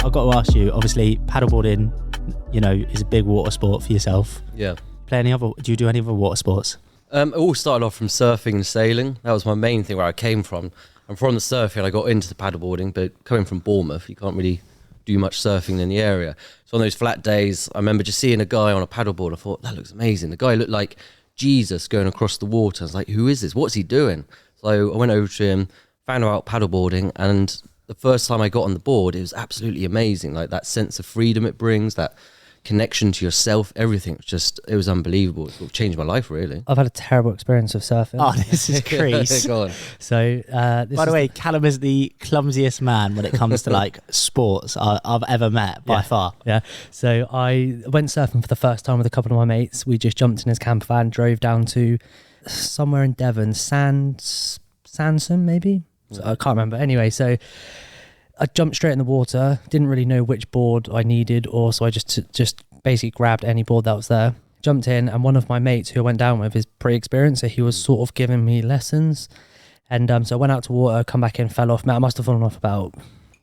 I've got to ask you, obviously paddleboarding, is a big water sport for yourself. Yeah. Do you do any other water sports? It all started off from surfing and sailing. That was my main thing, where I came from. I'm from the surfing, I got into the paddleboarding, but coming from Bournemouth, you can't really do much surfing in the area. So on those flat days, I remember just seeing a guy on a paddleboard. I thought, that looks amazing. The guy looked like Jesus going across the water. I was like, who is this? What's he doing? So I went over to him, found out paddleboarding, and the first time I got on the board, it was absolutely amazing. Like that sense of freedom it brings, that connection to yourself, everything. It was unbelievable. It sort of changed my life, really. I've had a terrible experience of surfing. Oh, this is crease. Go on. So, by the way, Callum is the clumsiest man when it comes to like sports I've ever met by far. Yeah. So I went surfing for the first time with a couple of my mates. We just jumped in his camper van, drove down to somewhere in Devon, Sansom maybe. So I can't remember. Anyway, so I jumped straight in the water. Didn't really know which board I needed, so I just basically grabbed any board that was there. Jumped in, and one of my mates who I went down with is pretty experienced, so he was sort of giving me lessons. And so I went out to water, come back in, fell off. I must have fallen off about,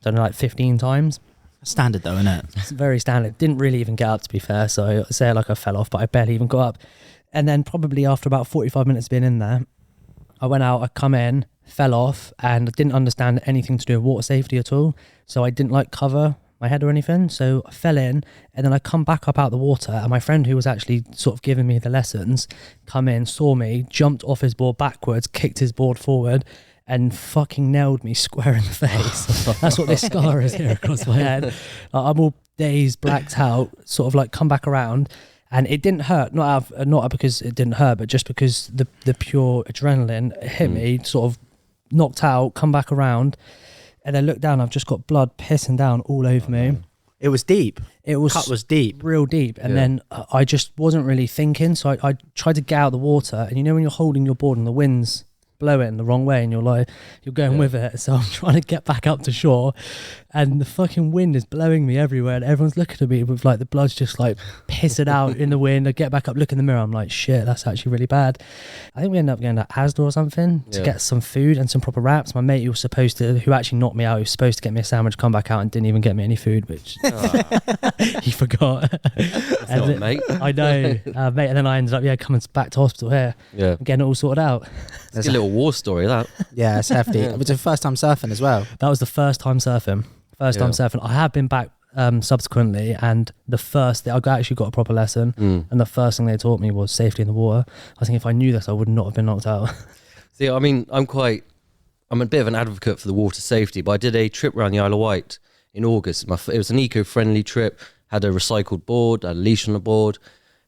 like 15 times. Standard though, isn't it? It's very standard. Didn't really even get up, to be fair. So I say like I fell off, but I barely even got up. And then probably after about 45 minutes being in there, I went out, I come in, fell off, and I didn't understand anything to do with water safety at all. So I didn't like cover my head or anything. So I fell in, and then I come back up out the water, and my friend who was actually sort of giving me the lessons come in, saw me, jumped off his board backwards, kicked his board forward, and fucking nailed me square in the face. That's what this scar is here across my head. I'm all dazed, blacked out, sort of like come back around. And it didn't hurt, not because it didn't hurt, but just because the pure adrenaline hit me, sort of knocked out, come back around, and then look down, I've just got blood pissing down all over me. It was deep. Cut was deep. Real deep. And then I just wasn't really thinking, so I tried to get out of the water, and when you're holding your board and the wind's blow it in the wrong way and you're going with it, so I'm trying to get back up to shore, and the fucking wind is blowing me everywhere, and everyone's looking at me with like the blood's just like pissing out in the wind. I get back up, look in the mirror, I'm like, shit, that's actually really bad. I think we ended up going to Asda or something to get some food and some proper wraps. My mate who actually knocked me out, who was supposed to get me a sandwich, come back out and didn't even get me any food, which he forgot. Mate. I know, mate, and then I ended up coming back to hospital here, getting it all sorted out. It's a little war story, that. Yeah, it's hefty. It was your first time surfing as well. That was the first time surfing. I have been back subsequently, and the first thing, I actually got a proper lesson, and the first thing they taught me was safety in the water. I think if I knew this, I would not have been knocked out. See, I mean, I'm a bit of an advocate for the water safety, but I did a trip around the Isle of Wight in August. It was an eco-friendly trip, had a recycled board, had a leash on the board.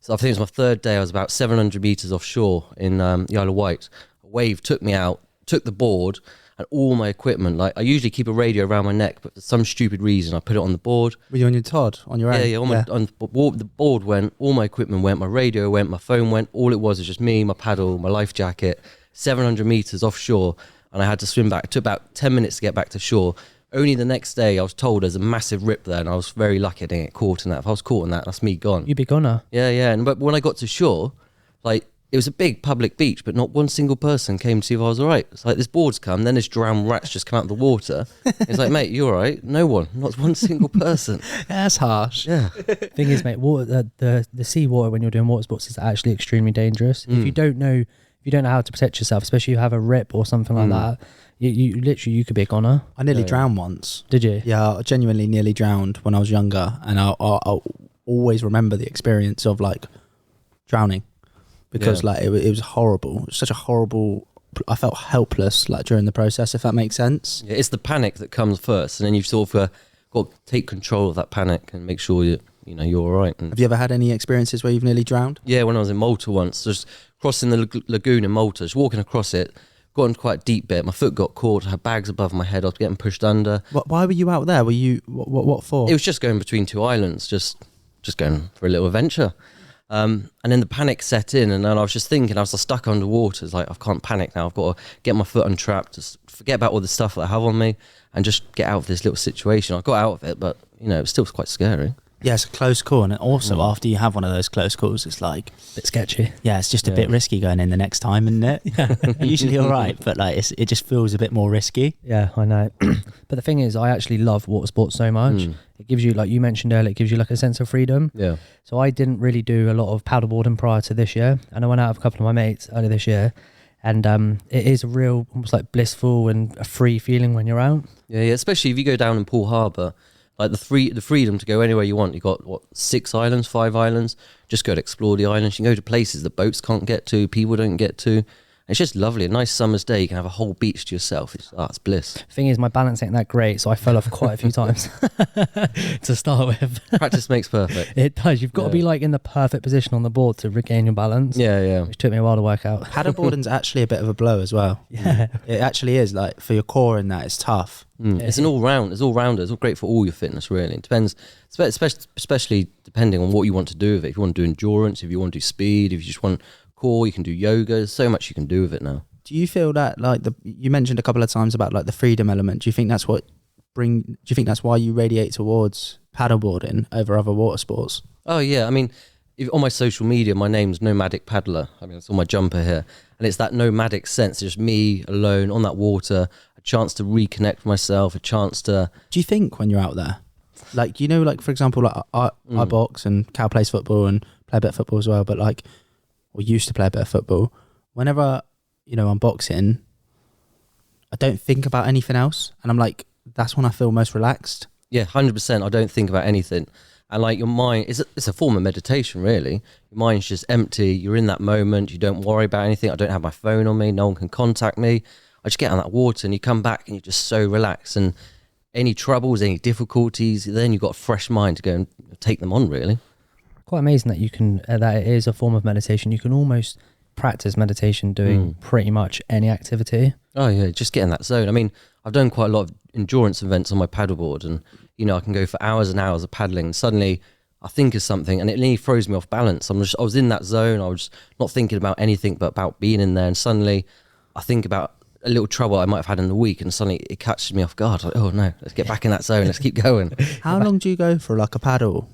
So I think it was my third day. I was about 700 metres offshore in the Isle of Wight. A wave took me out, took the board and all my equipment. Like, I usually keep a radio around my neck, but for some stupid reason I put it on the board. Were you on your Todd, on your own? Yeah, the board went, all my equipment went, my radio went, my phone went. All it was just me, my paddle, my life jacket, 700 metres offshore, and I had to swim back. It took about 10 minutes to get back to shore. Only the next day I was told there's a massive rip there, and I was very lucky I didn't get caught in that. If I was caught in that, that's me gone. You'd be goner. Yeah. But when I got to shore, like, it was a big public beach, but not one single person came to see if I was all right. It's like, this board's come, then this drowned rat's just come out of the water. It's like, mate, you all right? No one, not one single person. That's harsh. Yeah. Thing is, mate, water, the sea water when you're doing water sports is actually extremely dangerous. If you don't know how to protect yourself, especially if you have a rip or something like that, you literally, you could be a goner. I nearly drowned once. Did you? Yeah, I genuinely nearly drowned when I was younger, and I'll always remember the experience of like drowning, because like it was horrible. It was such a horrible. I felt helpless like during the process, if that makes sense. Yeah, it's the panic that comes first, and then you've sort of got to take control of that panic and make sure you're all right. And have you ever had any experiences where you've nearly drowned? Yeah, when I was in Malta once, just crossing the lagoon in Malta, just walking across it, got in quite a deep bit. My foot got caught. I had bags above my head. I was getting pushed under. Why were you out there? Were you what for? It was just going between two islands, just going for a little adventure. And then the panic set in, and then I was just thinking, I was stuck underwater. It's like, I can't panic now. I've got to get my foot untrapped, just forget about all the stuff that I have on me, and just get out of this little situation. I got out of it, but it was still quite scary. Yeah, it's a close call, and also after you have one of those close calls, it's like Bit sketchy. yeah, it's just a bit risky going in the next time, isn't it? Yeah, usually all right, but like it just feels a bit more risky. Yeah, I know. But the thing is, I actually love water sports so much. It gives you, like you mentioned earlier, it gives you like a sense of freedom. Yeah. So I didn't really do a lot of paddleboarding prior to this year, and I went out with a couple of my mates earlier this year, and it is a real, almost like blissful and a free feeling when you're out. Yeah, especially if you go down in Poole Harbour, like the freedom to go anywhere you want. You got what, 5 islands. Just go to explore the islands. You can go to places that boats can't get to, people don't get to. It's just lovely. A nice summer's day, you can have a whole beach to yourself. It's bliss. Thing is, my balance ain't that great, so I fell off quite a few times to start with. Practice makes perfect. It does. You've got to be like in the perfect position on the board to regain your balance. Yeah. Which took me a while to work out. Paddleboarding's actually a bit of a blow as well. Yeah. It actually is, like for your core and that, it's tough. It's an all-rounder. It's all great for all your fitness, really. It depends, especially depending on what you want to do with it. If you want to do endurance, if you want to do speed, if you just want core, you can do yoga. There's so much you can do with it now. Do you feel that like you mentioned a couple of times about like the freedom element? Do you think that's why you radiate towards paddleboarding over other water sports? Oh yeah, I mean, on my social media, my name's Nomadic Paddler. I mean, it's on my jumper here, and it's that nomadic sense. It's just me alone on that water, a chance to reconnect with myself, a chance to. Do you think when you're out there, like like for example, like I box and Cal plays football and play a bit of football as well, but like, or used to play a bit of football. Whenever I'm boxing, I don't think about anything else, and I'm like, that's when I feel most relaxed. Yeah, 100%. I don't think about anything. And like your mind, it's a form of meditation, really. Your mind's just empty. You're in that moment. You don't worry about anything. I don't have my phone on me. No one can contact me. I just get on that water and you come back and you're just so relaxed. And any troubles, any difficulties, then you've got a fresh mind to go and take them on, really. Quite amazing that you can, that it is a form of meditation. You can almost practice meditation doing pretty much any activity. Oh yeah, just get in that zone. I mean, I've done quite a lot of endurance events on my paddleboard, and I can go for hours and hours of paddling, and suddenly I think of something and it nearly throws me off balance. I was in that zone. I was not thinking about anything but about being in there, and suddenly I think about a little trouble I might have had in the week, and suddenly it catches me off guard. Like, oh no, let's get back in that zone. Let's keep going. How long do you go for like a paddle?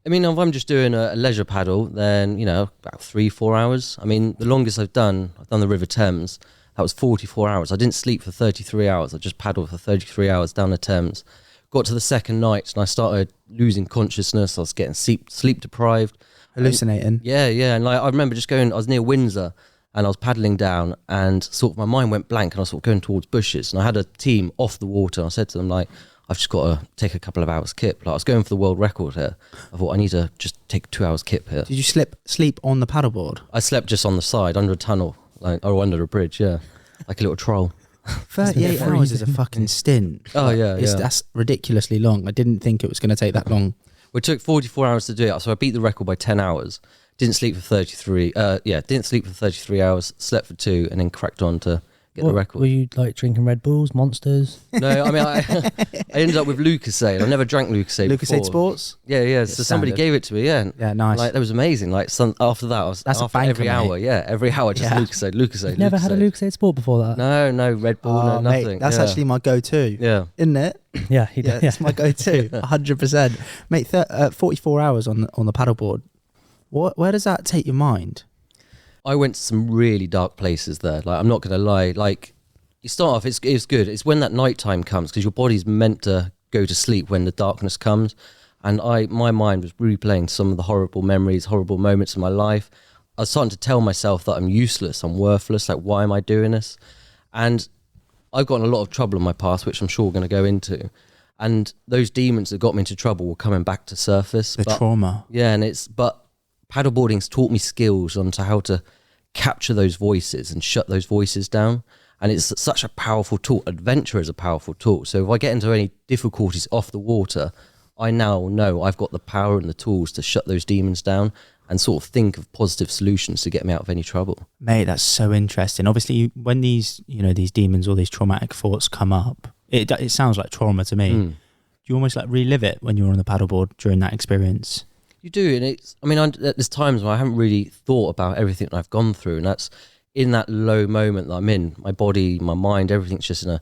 I mean, if I'm just doing a leisure paddle, then, about 3-4 hours. I mean, the longest I've done the River Thames. That was 44 hours. I didn't sleep for 33 hours. I just paddled for 33 hours down the Thames. Got to the second night and I started losing consciousness. I was getting sleep deprived. Hallucinating. Yeah. And like, I remember just I was near Windsor and I was paddling down and sort of my mind went blank and I was sort of going towards bushes. And I had a team off the water. And I said to them, like, I've just got to take a couple of hours kip. Like, I was going for the world record here. I thought I need to just take 2 hours kip here. Did you sleep on the paddleboard? I slept just on the side under a tunnel, or under a bridge, yeah, like a little troll. 38 hours is a fucking stint. Oh yeah. That's ridiculously long. I didn't think it was going to take that long. Well, it took 44 hours to do it, so I beat the record by 10 hours. Didn't sleep for 33. Didn't sleep for 33 hours. Slept for 2, and then cracked on to get the record. Were you like drinking Red Bulls, Monsters? No, I mean, I ended up with Lucozade. I never drank Lucozade before. Lucozade Sports? Yeah. So somebody gave it to me, yeah. Yeah, nice. Like, that was amazing. Like, after that, That's a banker, every hour, every hour, just Lucozade. You've never had a Lucozade Sport before that? No, Red Bull, no, nothing. Mate, that's actually my go-to. Yeah. Isn't it? Yeah, it's my go-to, 100%. Mate, 44 hours on the paddleboard. Where does that take your mind? I went to some really dark places there. Like, I'm not going to lie. Like, you start off, it's good. It's when that nighttime comes, because your body's meant to go to sleep when the darkness comes. And my mind was replaying some of the horrible memories, horrible moments in my life. I was starting to tell myself that I'm useless, I'm worthless. Like, why am I doing this? And I've gotten a lot of trouble in my past, which I'm sure we're going to go into. And those demons that got me into trouble were coming back to surface. The trauma. Yeah, but paddleboarding's taught me skills onto how to capture those voices and shut those voices down. And it's such a powerful tool. Adventure is a powerful tool. So if I get into any difficulties off the water, I now know I've got the power and the tools to shut those demons down and sort of think of positive solutions to get me out of any trouble. Mate, that's so interesting. Obviously, when these demons or these traumatic thoughts come up, it sounds like trauma to me. Do you almost like relive it when you're on the paddleboard during that experience? You do, and there's times where I haven't really thought about everything that I've gone through, and that's in that low moment that I'm in. My body, my mind, everything's just in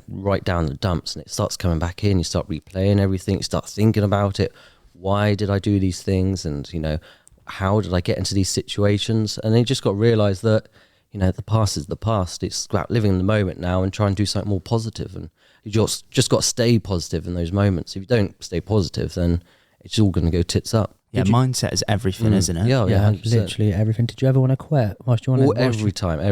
right down the dumps, and it starts coming back in. You start replaying everything, you start thinking about it. why did I do these things, and how did I get into these situations? And then you just got to realise that the past is the past. It's about living in the moment now and try and do something more positive. And you just got to stay positive in those moments. If you don't stay positive, then it's all going to go tits up. Yeah, mindset is everything, isn't it? Yeah, 100%. Literally everything. Did you ever want to quit? Every time I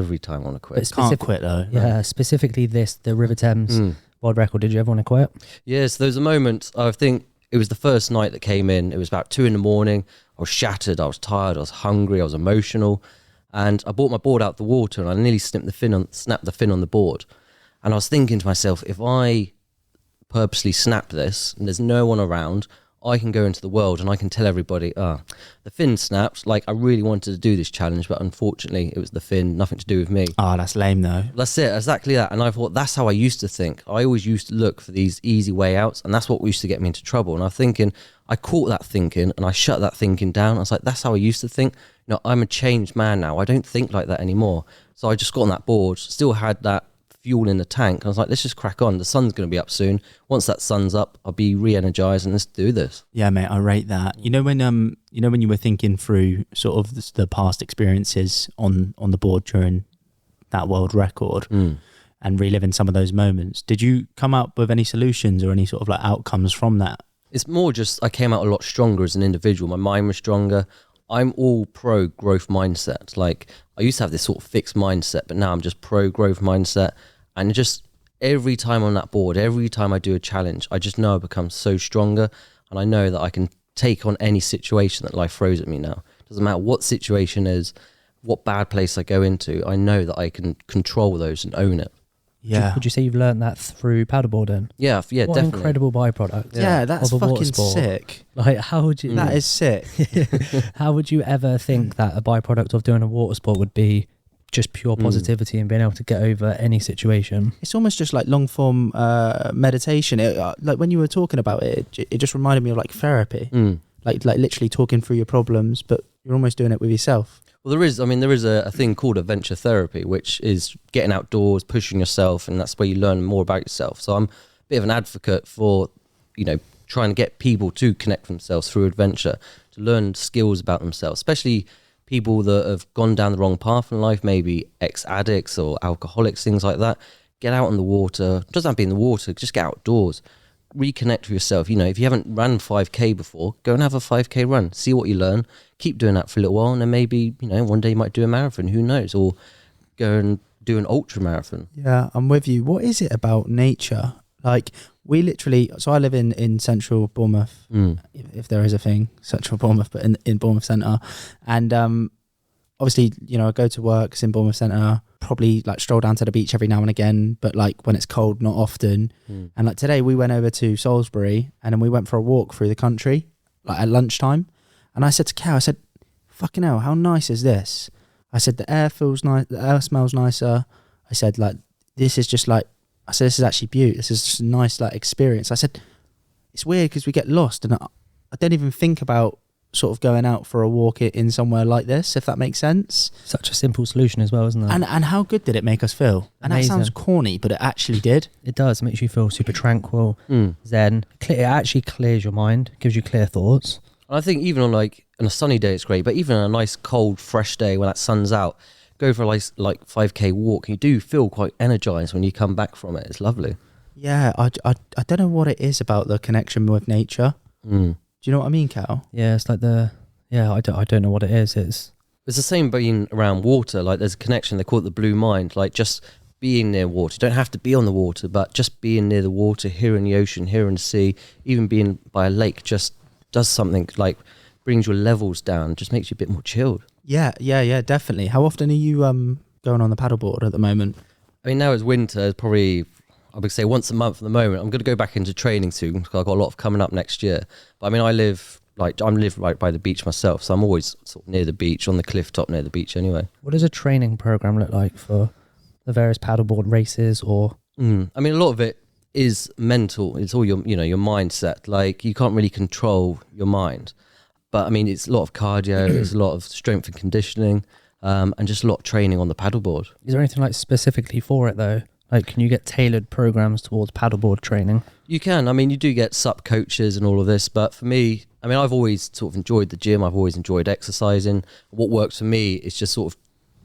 want to quit. Can't quit though. Yeah, specifically the River Thames world record. Did you ever want to quit? Yes, there was a moment. I think it was the first night that came in. It was about 2 a.m. I was shattered. I was tired. I was hungry. I was emotional, and I brought my board out the water, and I nearly snapped the fin on the board. And I was thinking to myself, if I purposely snap this and there's no one around, I can go into the world and I can tell everybody, the fin snapped. Like, I really wanted to do this challenge, but unfortunately it was the fin, nothing to do with me. Oh, that's lame though. That's it, exactly that. And I thought, that's how I used to think. I always used to look for these easy way outs, and that's what used to get me into trouble. And I'm thinking, I caught that thinking and I shut that thinking down. I was like, that's how I used to think. I'm a changed man now. I don't think like that anymore. So I just got on that board, still had that fuel in the tank. I was like, let's just crack on. The sun's going to be up soon. Once that sun's up, I'll be re-energized and let's do this. Yeah, mate, I rate that. When you were thinking through sort of the past experiences on the board during that world record and reliving some of those moments, did you come up with any solutions or any sort of like outcomes from that? It's more just I came out a lot stronger as an individual. My mind was stronger. I'm all pro growth mindset. Like, I used to have this sort of fixed mindset, but now I'm just pro growth mindset. And just every time on that board, every time I do a challenge, I just know I become so stronger, and I know that I can take on any situation that life throws at me now. Doesn't matter what situation is, what bad place I go into, I know that I can control those and own it. Yeah. Would you say you've learned that through paddleboarding? Yeah, what definitely. An incredible byproduct. Yeah, that's of a water fucking sport. sick. Like, how would you? That is sick. How would you ever think that a byproduct of doing a water sport would be just pure positivity and being able to get over any situation? It's almost just like long form meditation. Like when you were talking about it just reminded me of like therapy. Like literally talking through your problems, but you're almost doing it with yourself. Well, there is a thing called adventure therapy, which is getting outdoors, pushing yourself, and that's where you learn more about yourself. So I'm a bit of an advocate for, trying to get people to connect themselves through adventure, to learn skills about themselves, especially people that have gone down the wrong path in life, maybe ex-addicts or alcoholics, things like that. Get out on the water. It doesn't have to be in the water, just get outdoors. Reconnect with yourself. If you haven't run 5K before, go and have a 5K run. See what you learn. Keep doing that for a little while, and then maybe, one day you might do a marathon. Who knows? Or go and do an ultra marathon. Yeah, I'm with you. What is it about nature? Like, we literally, so I live in central Bournemouth, if there is a thing, central Bournemouth, but in Bournemouth Centre. And obviously, I go to work, it's in Bournemouth Centre, probably like stroll down to the beach every now and again, but like when it's cold, not often. And like today we went over to Salisbury and then we went for a walk through the country, like at lunchtime. And I said to Cal, I said, fucking hell, how nice is this? I said, the air feels nice, the air smells nicer. I said, like, this is just like, I said, this is actually beautiful. This is just a nice like experience. I said, it's weird because we get lost and I don't even think about sort of going out for a walk in somewhere like this, if that makes sense. Such a simple solution as well, isn't it? And how good did it make us feel? And Amazing. that sounds corny, but it actually did. It does. It makes you feel super tranquil, zen. It actually clears your mind, gives you clear thoughts. I think even on a sunny day it's great, but even on a nice cold fresh day when that sun's out, go for a like 5K walk. You do feel quite energized when you come back from it. It's lovely. Yeah, I don't know what it is about the connection with nature. Do you know what I mean, Cal? Yeah, it's like I don't know what it is. It's the same being around water. Like, there's a connection, they call it the blue mind. Like, just being near water. You don't have to be on the water, but just being near the water, hearing the ocean, hearing the sea, even being by a lake just does something, like brings your levels down, just makes you a bit more chilled. Yeah, definitely. How often are you going on the paddleboard at the moment? I mean, now it's winter, it's probably, I would say once a month at the moment. I'm going to go back into training soon because I've got a lot of coming up next year. But I mean, I live right by the beach myself, so I'm always sort of near the beach, on the cliff top near the beach anyway. What does a training program look like for the various paddleboard races? Or I mean, a lot of it is mental. It's all your mindset. Like, you can't really control your mind, but I mean, it's a lot of cardio, it's a lot of strength and conditioning, and just a lot of training on the paddleboard. Is there anything like specifically for it though? Like, can you get tailored programs towards paddleboard training? You can. I mean, you do get SUP coaches and all of this, but for me, I mean, I've always sort of enjoyed the gym. I've always enjoyed exercising. What works for me is just sort of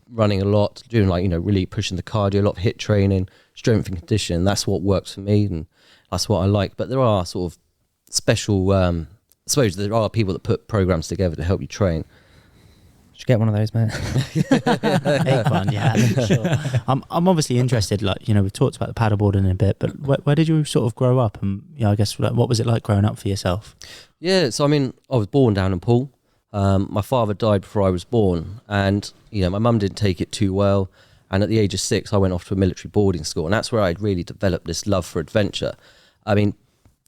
running a lot, doing like, really pushing the cardio, a lot of HIIT training, strength and conditioning. That's what works for me, and that's what I like. But there are sort of special, I suppose there are people that put programs together to help you train. Should get one of those, mate. Make one, yeah. Sure. I'm obviously interested. Like, we've talked about the paddleboarding in a bit, but where did you sort of grow up? And I guess what was it like growing up for yourself? Yeah, so I mean, I was born down in Poole. My father died before I was born, and my mum didn't take it too well. And at the age of 6, I went off to a military boarding school, and that's where I'd really developed this love for adventure. I mean,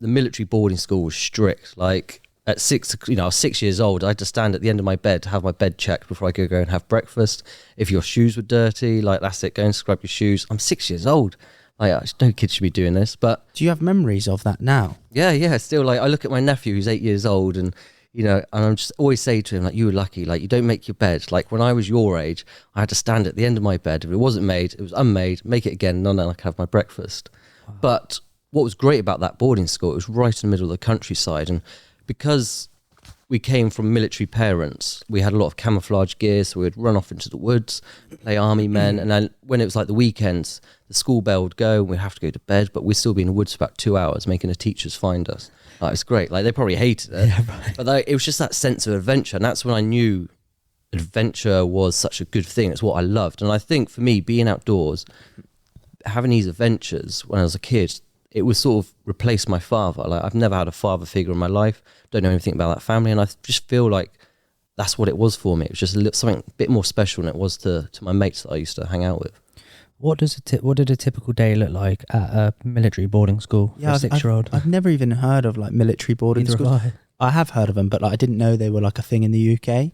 the military boarding school was strict. Like, at 6, I was 6 years old. I had to stand at the end of my bed to have my bed checked before I could go and have breakfast. If your shoes were dirty, like, that's it, go and scrub your shoes. I'm 6 years old. Like, no kid should be doing this. But do you have memories of that now? Yeah. Still, like, I look at my nephew who's 8 years old, and and I'm just always say to him, like, you were lucky. Like, you don't make your bed. Like, when I was your age, I had to stand at the end of my bed. If it wasn't made, it was unmade. Make it again, and then I could have my breakfast. Wow. But what was great about that boarding school, it was right in the middle of the countryside, and because we came from military parents, we had a lot of camouflage gear, so we'd run off into the woods, play army men, and then when it was like the weekends, the school bell would go and we'd have to go to bed, but we'd still be in the woods for about 2 hours making the teachers find us. Like, it was great. Like, they probably hated it, but it was just that sense of adventure, and that's when I knew adventure was such a good thing. It's what I loved. And I think for me, being outdoors, having these adventures when I was a kid, it was sort of replaced my father. Like, I've never had a father figure in my life. Don't know anything about that family, and I just feel like that's what it was for me. It was just something a bit more special than it was to my mates that I used to hang out with. What did a typical day look like at a military boarding school for a 6-year-old? I've never even heard of like military boarding schools. I have heard of them, but like, I didn't know they were like a thing in the UK.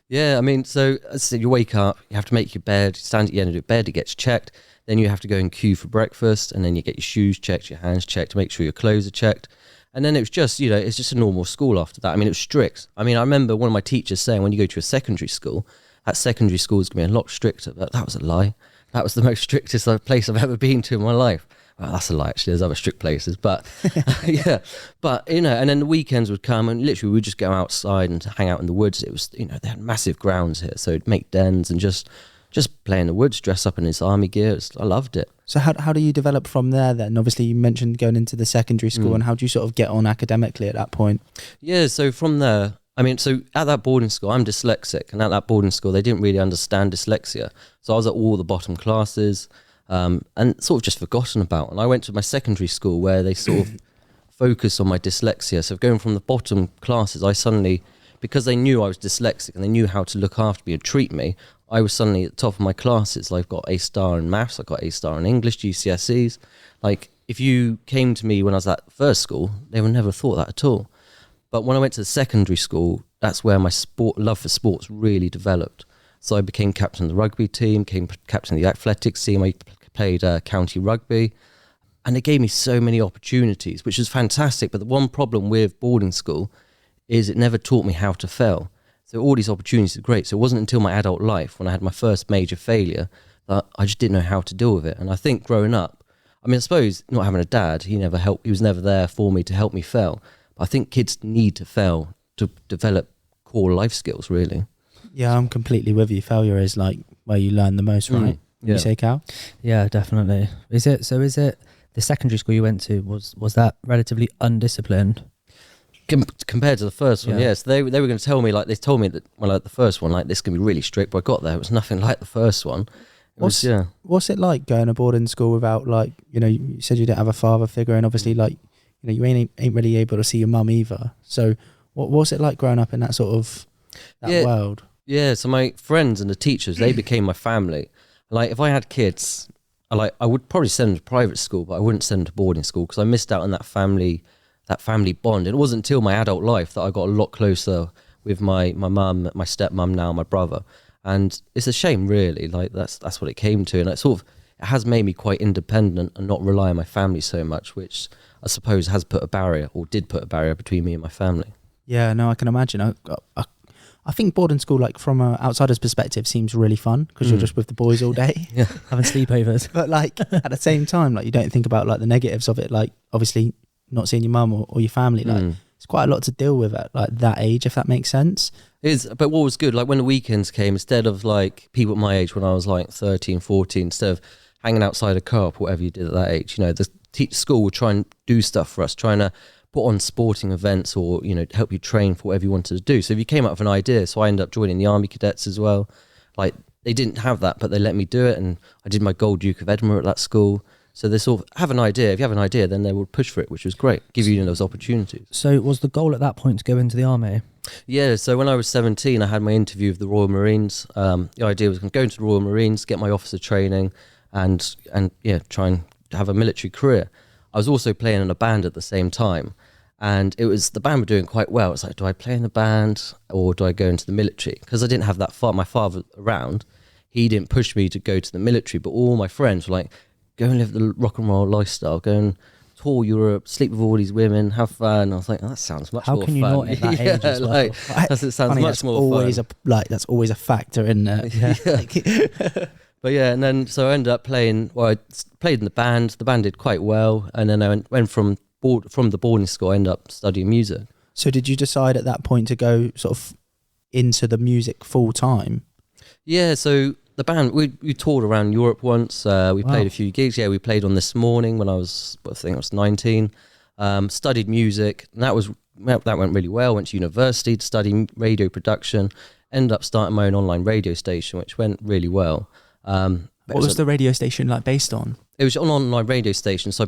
Yeah, I mean, so as I said, you wake up, you have to make your bed, you stand at the end of your bed, it gets checked. Then you have to go and queue for breakfast, and then you get your shoes checked, your hands checked to make sure your clothes are checked. And then it was just, it's just a normal school after that. I mean, it was strict. I mean, I remember one of my teachers saying, when you go to a secondary school, that secondary school is going to be a lot stricter. But that was a lie. That was the most strictest place I've ever been to in my life. Well, that's a lie, actually. There's other strict places. But, yeah. But, and then the weekends would come, and literally we would just go outside and hang out in the woods. It was, they had massive grounds here. So it'd make dens and just play in the woods, dress up in his army gear. I loved it. So how do you develop from there then? Obviously, you mentioned going into the secondary school, and how do you sort of get on academically at that point? Yeah, so from there, I mean, so at that boarding school, I'm dyslexic, and at that boarding school, they didn't really understand dyslexia. So I was at all the bottom classes, and sort of just forgotten about. And I went to my secondary school where they sort of focused on my dyslexia. So going from the bottom classes, I suddenly, because they knew I was dyslexic and they knew how to look after me and treat me, I was suddenly at the top of my classes. I've got A star in maths, I got A star in English, GCSEs. Like, if you came to me when I was at first school, they would never thought that at all. But when I went to the secondary school, that's where my love for sports really developed. So I became captain of the rugby team, became captain of the athletics team. I played county rugby, and it gave me so many opportunities, which was fantastic. But the one problem with boarding school is it never taught me how to fail. So all these opportunities are great. So it wasn't until my adult life, when I had my first major failure, that I just didn't know how to deal with it. And I think growing up, I mean, I suppose not having a dad, he was never there for me to help me fail. But I think kids need to fail to develop core life skills, really. Yeah, I'm completely with you. Failure is like where you learn the most, right? Yeah. You say, Cal? Yeah, definitely. Is it the secondary school you went to, was that relatively undisciplined? Compared to the first one, yes. They were going to tell me, like, they told me that, well, like the first one, like, this can be really strict, but I got there, it was nothing like the first one. What's it like going to boarding school without, like, you said you didn't have a father figure, and obviously, like, you ain't really able to see your mum either. So what's it like growing up in that sort of world? Yeah, so my friends and the teachers, they became my family. Like, if I had kids, I would probably send them to private school, but I wouldn't send them to boarding school because I missed out on that family bond. It wasn't until my adult life that I got a lot closer with my mum, my stepmum now, my brother. And it's a shame, really. Like, that's what it came to. And it has made me quite independent and not rely on my family so much, which I suppose did put a barrier between me and my family. Yeah, no, I can imagine. I think boarding school, like from an outsider's perspective, seems really fun because you're just with the boys all day. Yeah. Having sleepovers. But like at the same time, like you don't think about like the negatives of it. Like obviously not seeing your mum or your family. Like it's quite a lot to deal with at like that age, if that makes sense. It is, but what was good, like when the weekends came, instead of like people at my age when I was like 13, 14, instead of hanging outside a co-op or whatever you did at that age, you know, the school would try and do stuff for us, trying to put on sporting events or, you know, help you train for whatever you wanted to do. So if you came up with an idea, so I ended up joining the Army Cadets as well. Like they didn't have that, but they let me do it, and I did my Gold Duke of Edinburgh at that school. So they sort of have an idea. If you have an idea, then they would push for it, which was great. Give you those opportunities. So was the goal at that point to go into the army? Yeah, so when I was 17, I had my interview with the Royal Marines. The idea was go into the Royal Marines, get my officer training, and yeah, try and have a military career. I was also playing in a band at the same time, and the band were doing quite well. It's like, do I play in the band or do I go into the military? Because I didn't have my father around. He didn't push me to go to the military, but all my friends were like, go and live the rock and roll lifestyle, go and tour Europe, sleep with all these women, have fun. I was like, oh, that sounds much more fun. How can you not at that age as well? Like, it sounds much more fun. That's always a factor in there. Yeah. But yeah, and then so I ended up playing. Well, I played in the band. The band did quite well, and then I went from the boarding school. I ended up studying music. So did you decide at that point to go sort of into the music full time? Yeah. So the band we toured around Europe once. We played a few gigs. Yeah, we played on This Morning when I think I was 19. Studied music, and that went really well. Went to university to study radio production. Ended up starting my own online radio station, which went really well. What was the radio station like based on? It was an online radio station. So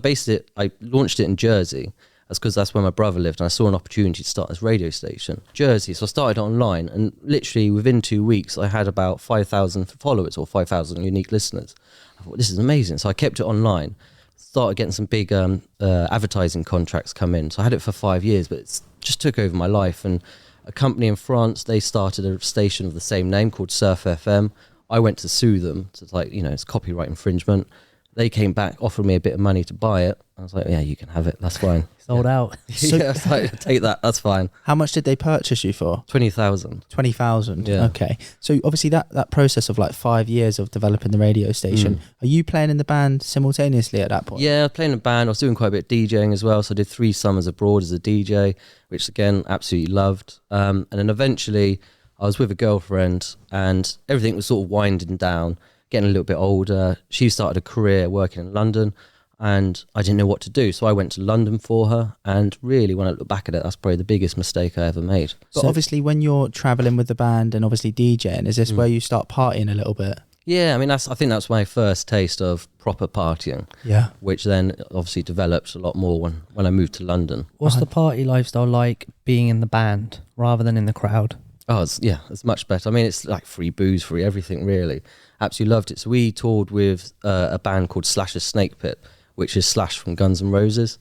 I launched it in Jersey. That's because that's where my brother lived, and I saw an opportunity to start this radio station. Jersey. So I started online, and literally within 2 weeks, I had about 5,000 followers or 5,000 unique listeners. I thought, this is amazing. So I kept it online. Started getting some big advertising contracts come in. So I had it for 5 years, but it just took over my life. And a company in France, they started a station of the same name called Surf FM. I went to sue them. So it's like, you know, it's copyright infringement. They came back, offered me a bit of money to buy it. I was like, yeah, you can have it. That's fine. Sold out. So, yeah, I was like, take that. That's fine. How much did they purchase you for? 20,000. 20,000. Yeah. Okay. So obviously that process of like 5 years of developing the radio station, are you playing in the band simultaneously at that point? Yeah, I was playing in a band. I was doing quite a bit of DJing as well. So I did 3 summers abroad as a DJ, which again, absolutely loved. And then eventually I was with a girlfriend and everything was sort of winding down, getting a little bit older. She started a career working in London and I didn't know what to do. So I went to London for her. And really, when I look back at it, that's probably the biggest mistake I ever made. But obviously when you're traveling with the band and obviously DJing, is this where you start partying a little bit? Yeah, I mean, I think that's my first taste of proper partying. Yeah. Which then obviously developed a lot more when I moved to London. What's the party lifestyle like being in the band rather than in the crowd? Oh, it's much better. I mean, it's like free booze, free everything, really. Absolutely loved it. So we toured with a band called Slash's Snake Pit, which is Slash from Guns N' Roses.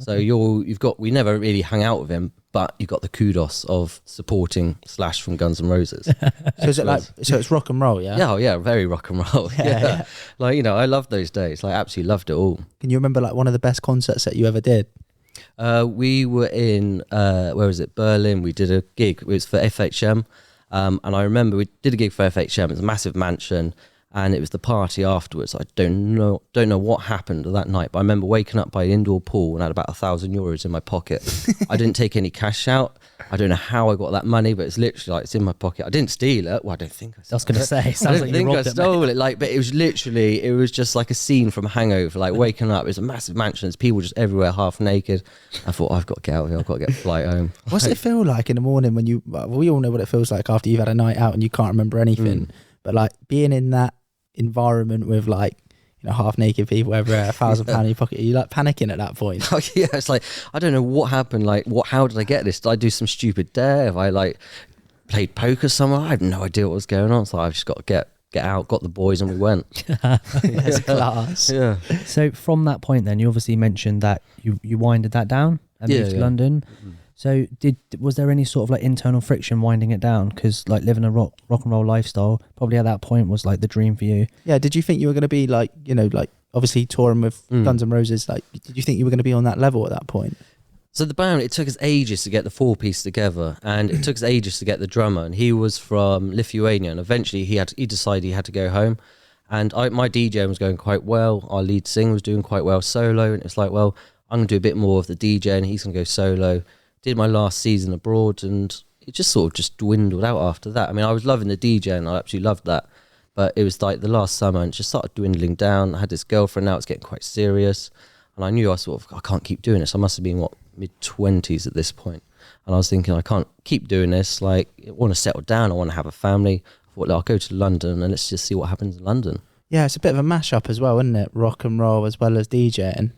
Okay. So we never really hung out with him, but you got the kudos of supporting Slash from Guns N' Roses. So it's rock and roll, yeah? Yeah, yeah, very rock and roll. Yeah. Like, you know, I loved those days. Like, absolutely loved it all. Can you remember like one of the best concerts that you ever did? We were in where was it? Berlin. We did a gig. It was for FHM, and I remember we did a gig for FHM. It was a massive mansion, and it was the party afterwards. I don't know what happened that night, but I remember waking up by an indoor pool and I had about €1,000 in my pocket. I didn't take any cash out. I don't know how I got that money, but it's literally like it's in my pocket. I didn't steal it. Well, I don't think I stole it. I was going to say, sounds like you robbed it. I stole it. Like, but it was just like a scene from Hangover. Like waking up, it was a massive mansion. There's people just everywhere, half naked. I thought, I've got to get out of here. I've got to get a flight home. What's it feel like in the morning when we all know what it feels like after you've had a night out and you can't remember anything. But like being in that environment with like, you know, half naked people everywhere, £1,000 in your pocket, are you like panicking at that point? Oh, yeah, it's like, I don't know what happened. Like, how did I get this? Did I do some stupid dare? Have I like played poker somewhere? I have no idea what was going on. So I've just got to get out, got the boys, and we went. That's class. Yeah. So from that point, then you obviously mentioned that you winded that down and moved to London. Mm-hmm. So was there any sort of like internal friction winding it down? Because like living a rock and roll lifestyle probably at that point was like the dream for you. Yeah. Did you think you were going to be like, you know, like obviously touring with Guns N' Roses? Like, did you think you were going to be on that level at that point? So the band, it took us ages to get the 4-piece together, and it took us ages to get the drummer, and he was from Lithuania, and eventually he decided he had to go home. And my DJ was going quite well, our lead singer was doing quite well solo, and it's like, well, I'm going to do a bit more of the DJ, and he's going to go solo. Did my last season abroad, and it just sort of just dwindled out after that. I mean, I was loving the DJ, and I absolutely loved that, but it was like the last summer, and it just started dwindling down. I had this girlfriend, now it's getting quite serious, and I knew I can't keep doing this. I must have been, mid-20s at this point, and I was thinking, I can't keep doing this. Like, I want to settle down, I want to have a family. I thought, I'll go to London and let's just see what happens in London. Yeah, it's a bit of a mashup as well, isn't it? Rock and roll as well as DJing.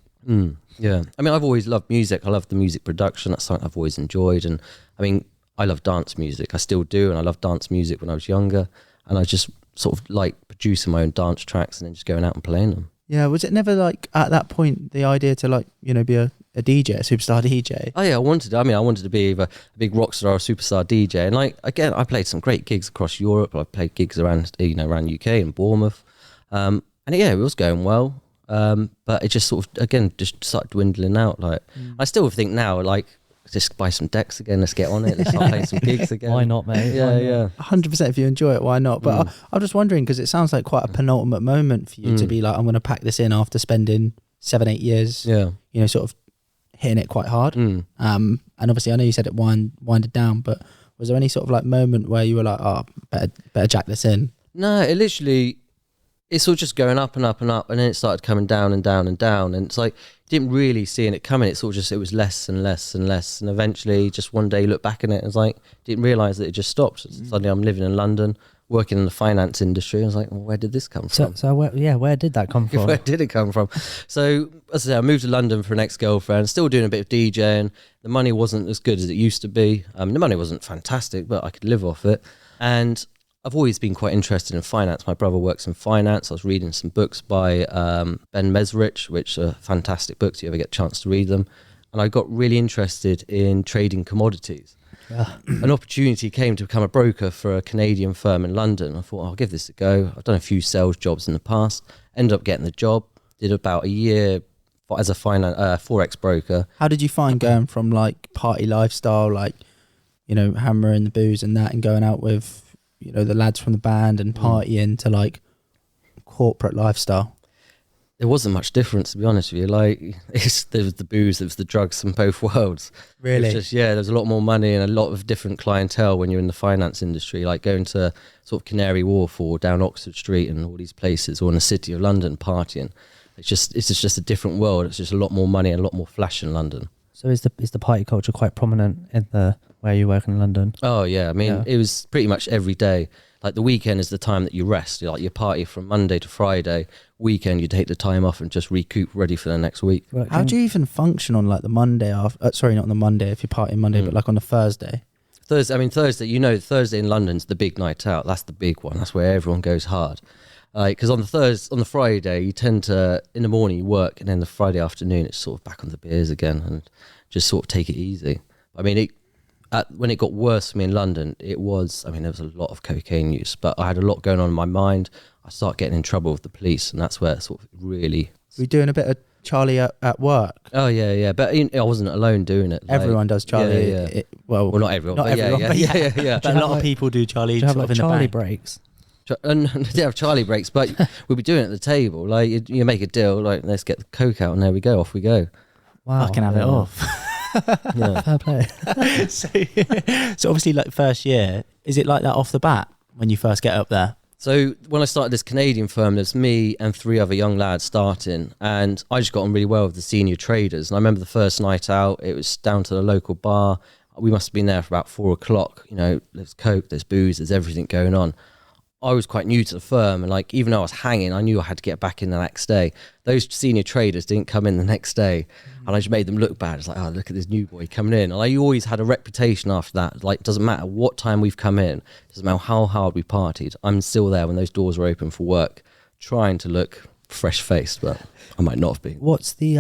Yeah, I mean, I've always loved music. I love the music production. That's something I've always enjoyed. And I mean, I love dance music. I still do, and I loved dance music when I was younger, and I just sort of like producing my own dance tracks and then just going out and playing them. Yeah, was it never like at that point the idea to like, you know, be a DJ, a superstar DJ? Oh yeah, I wanted to be either a big rock star or a superstar DJ. And like, again, I played some great gigs across Europe. I played gigs around UK and Bournemouth. And yeah, it was going well. But it just sort of, again, just started dwindling out. Like, I still think now, like, just buy some decks again, let's get on it, let's start playing some gigs again. Why not, mate? Yeah. 100%, if you enjoy it, why not? But I'm just wondering, because it sounds like quite a penultimate moment for you to be like, I'm going to pack this in after spending 7-8 years, you know, sort of hitting it quite hard. And obviously, I know you said it winded down, but was there any sort of like moment where you were like, oh, better jack this in? No, it's all just going up and up and up, and then it started coming down and down and down, and it's like, didn't really seeing it coming. It was less and less and less, and eventually just one day you look back at it and it's like, didn't realise that it just stopped. Suddenly I'm living in London, working in the finance industry. I was like, well, where did this come from? So where did that come from? Where did it come from? So as I say, I moved to London for an ex-girlfriend, still doing a bit of DJing. The money wasn't as good as it used to be. The money wasn't fantastic, but I could live off it. And I've always been quite interested in finance. My brother works in finance. I was reading some books by Ben Mesrich, which are fantastic books. You ever get a chance to read them? And I got really interested in trading commodities. An opportunity came to become a broker for a Canadian firm in London. I thought, I'll give this a go. I've done a few sales jobs in the past. Ended up getting the job. Did about a year as a forex broker. How did you find going from like party lifestyle, like, you know, hammering the booze and that, and going out with, you know, the lads from the band and partying to like corporate lifestyle? There wasn't much difference, to be honest with you. Like, there was the booze, there was the drugs from both worlds. Really? There's a lot more money and a lot of different clientele when you're in the finance industry, like going to sort of Canary Wharf or down Oxford Street and all these places, or in the city of London partying. It's just a different world. It's just a lot more money and a lot more flash in London. So is the party culture quite prominent in where you work in London? Oh yeah, I mean, it was pretty much every day. Like, the weekend is the time that you rest. Like, you party from Monday to Friday. Weekend, you take the time off and just recoup, ready for the next week. How do you even function on like the Monday after? Sorry, not on the Monday if you're partying Monday, but like on the Thursday. Thursday. You know, Thursday in London's the big night out. That's the big one. That's where everyone goes hard. Because on the Friday, you tend to, in the morning you work, and then the Friday afternoon it's sort of back on the beers again and just sort of take it easy. I mean, when it got worse for me in London, there was a lot of cocaine use, but I had a lot going on in my mind. I started getting in trouble with the police, and that's where it sort of really... Were you doing a bit of Charlie at work? Oh yeah, but I wasn't alone doing it. Like, everyone does Charlie. Yeah. Well, not everyone. Yeah. But a lot of people do Charlie. Do you have sort like of in Charlie the back. breaks? And they have Charlie breaks, but we'll be doing it at the table. Like, you make a deal, like, let's get the coke out, and there we go, off we go. Wow, I can have it off. Yeah. Fair play. So obviously, like, first year, is it like that off the bat when you first get up there? So when I started this Canadian firm, there's me and 3 other young lads starting, and I just got on really well with the senior traders. And I remember the first night out, it was down to the local bar. We must have been there for about 4 o'clock. You know, there's coke, there's booze, there's everything going on. I was quite new to the firm, and like, even though I was hanging, I knew I had to get back in the next day. Those senior traders didn't come in the next day, and I just made them look bad. It's like, oh, look at this new boy coming in. And I always had a reputation after that. Like, doesn't matter what time we've come in, doesn't matter how hard we partied, I'm still there when those doors are open for work, trying to look fresh-faced, but I might not have been. What's the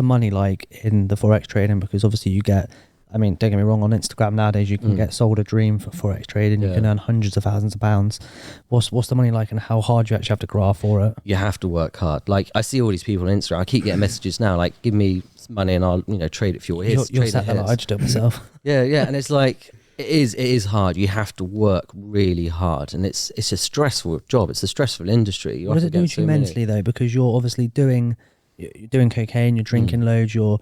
money like in the forex trading? Because obviously you get I mean, don't get me wrong, on Instagram nowadays you can get sold a dream for forex trading. You can earn hundreds of thousands of pounds. What's the money like, and how hard you actually have to graft for it? You have to work hard. Like, I see all these people on Instagram. I keep getting messages now like, give me money and I'll trade it for you. You're sat there like, I just do it myself. Yeah, and it's like, it is hard. You have to work really hard, and it's a stressful job. It's a stressful industry. What does it do to you mentally though? Because you're obviously doing cocaine, you're drinking loads, you're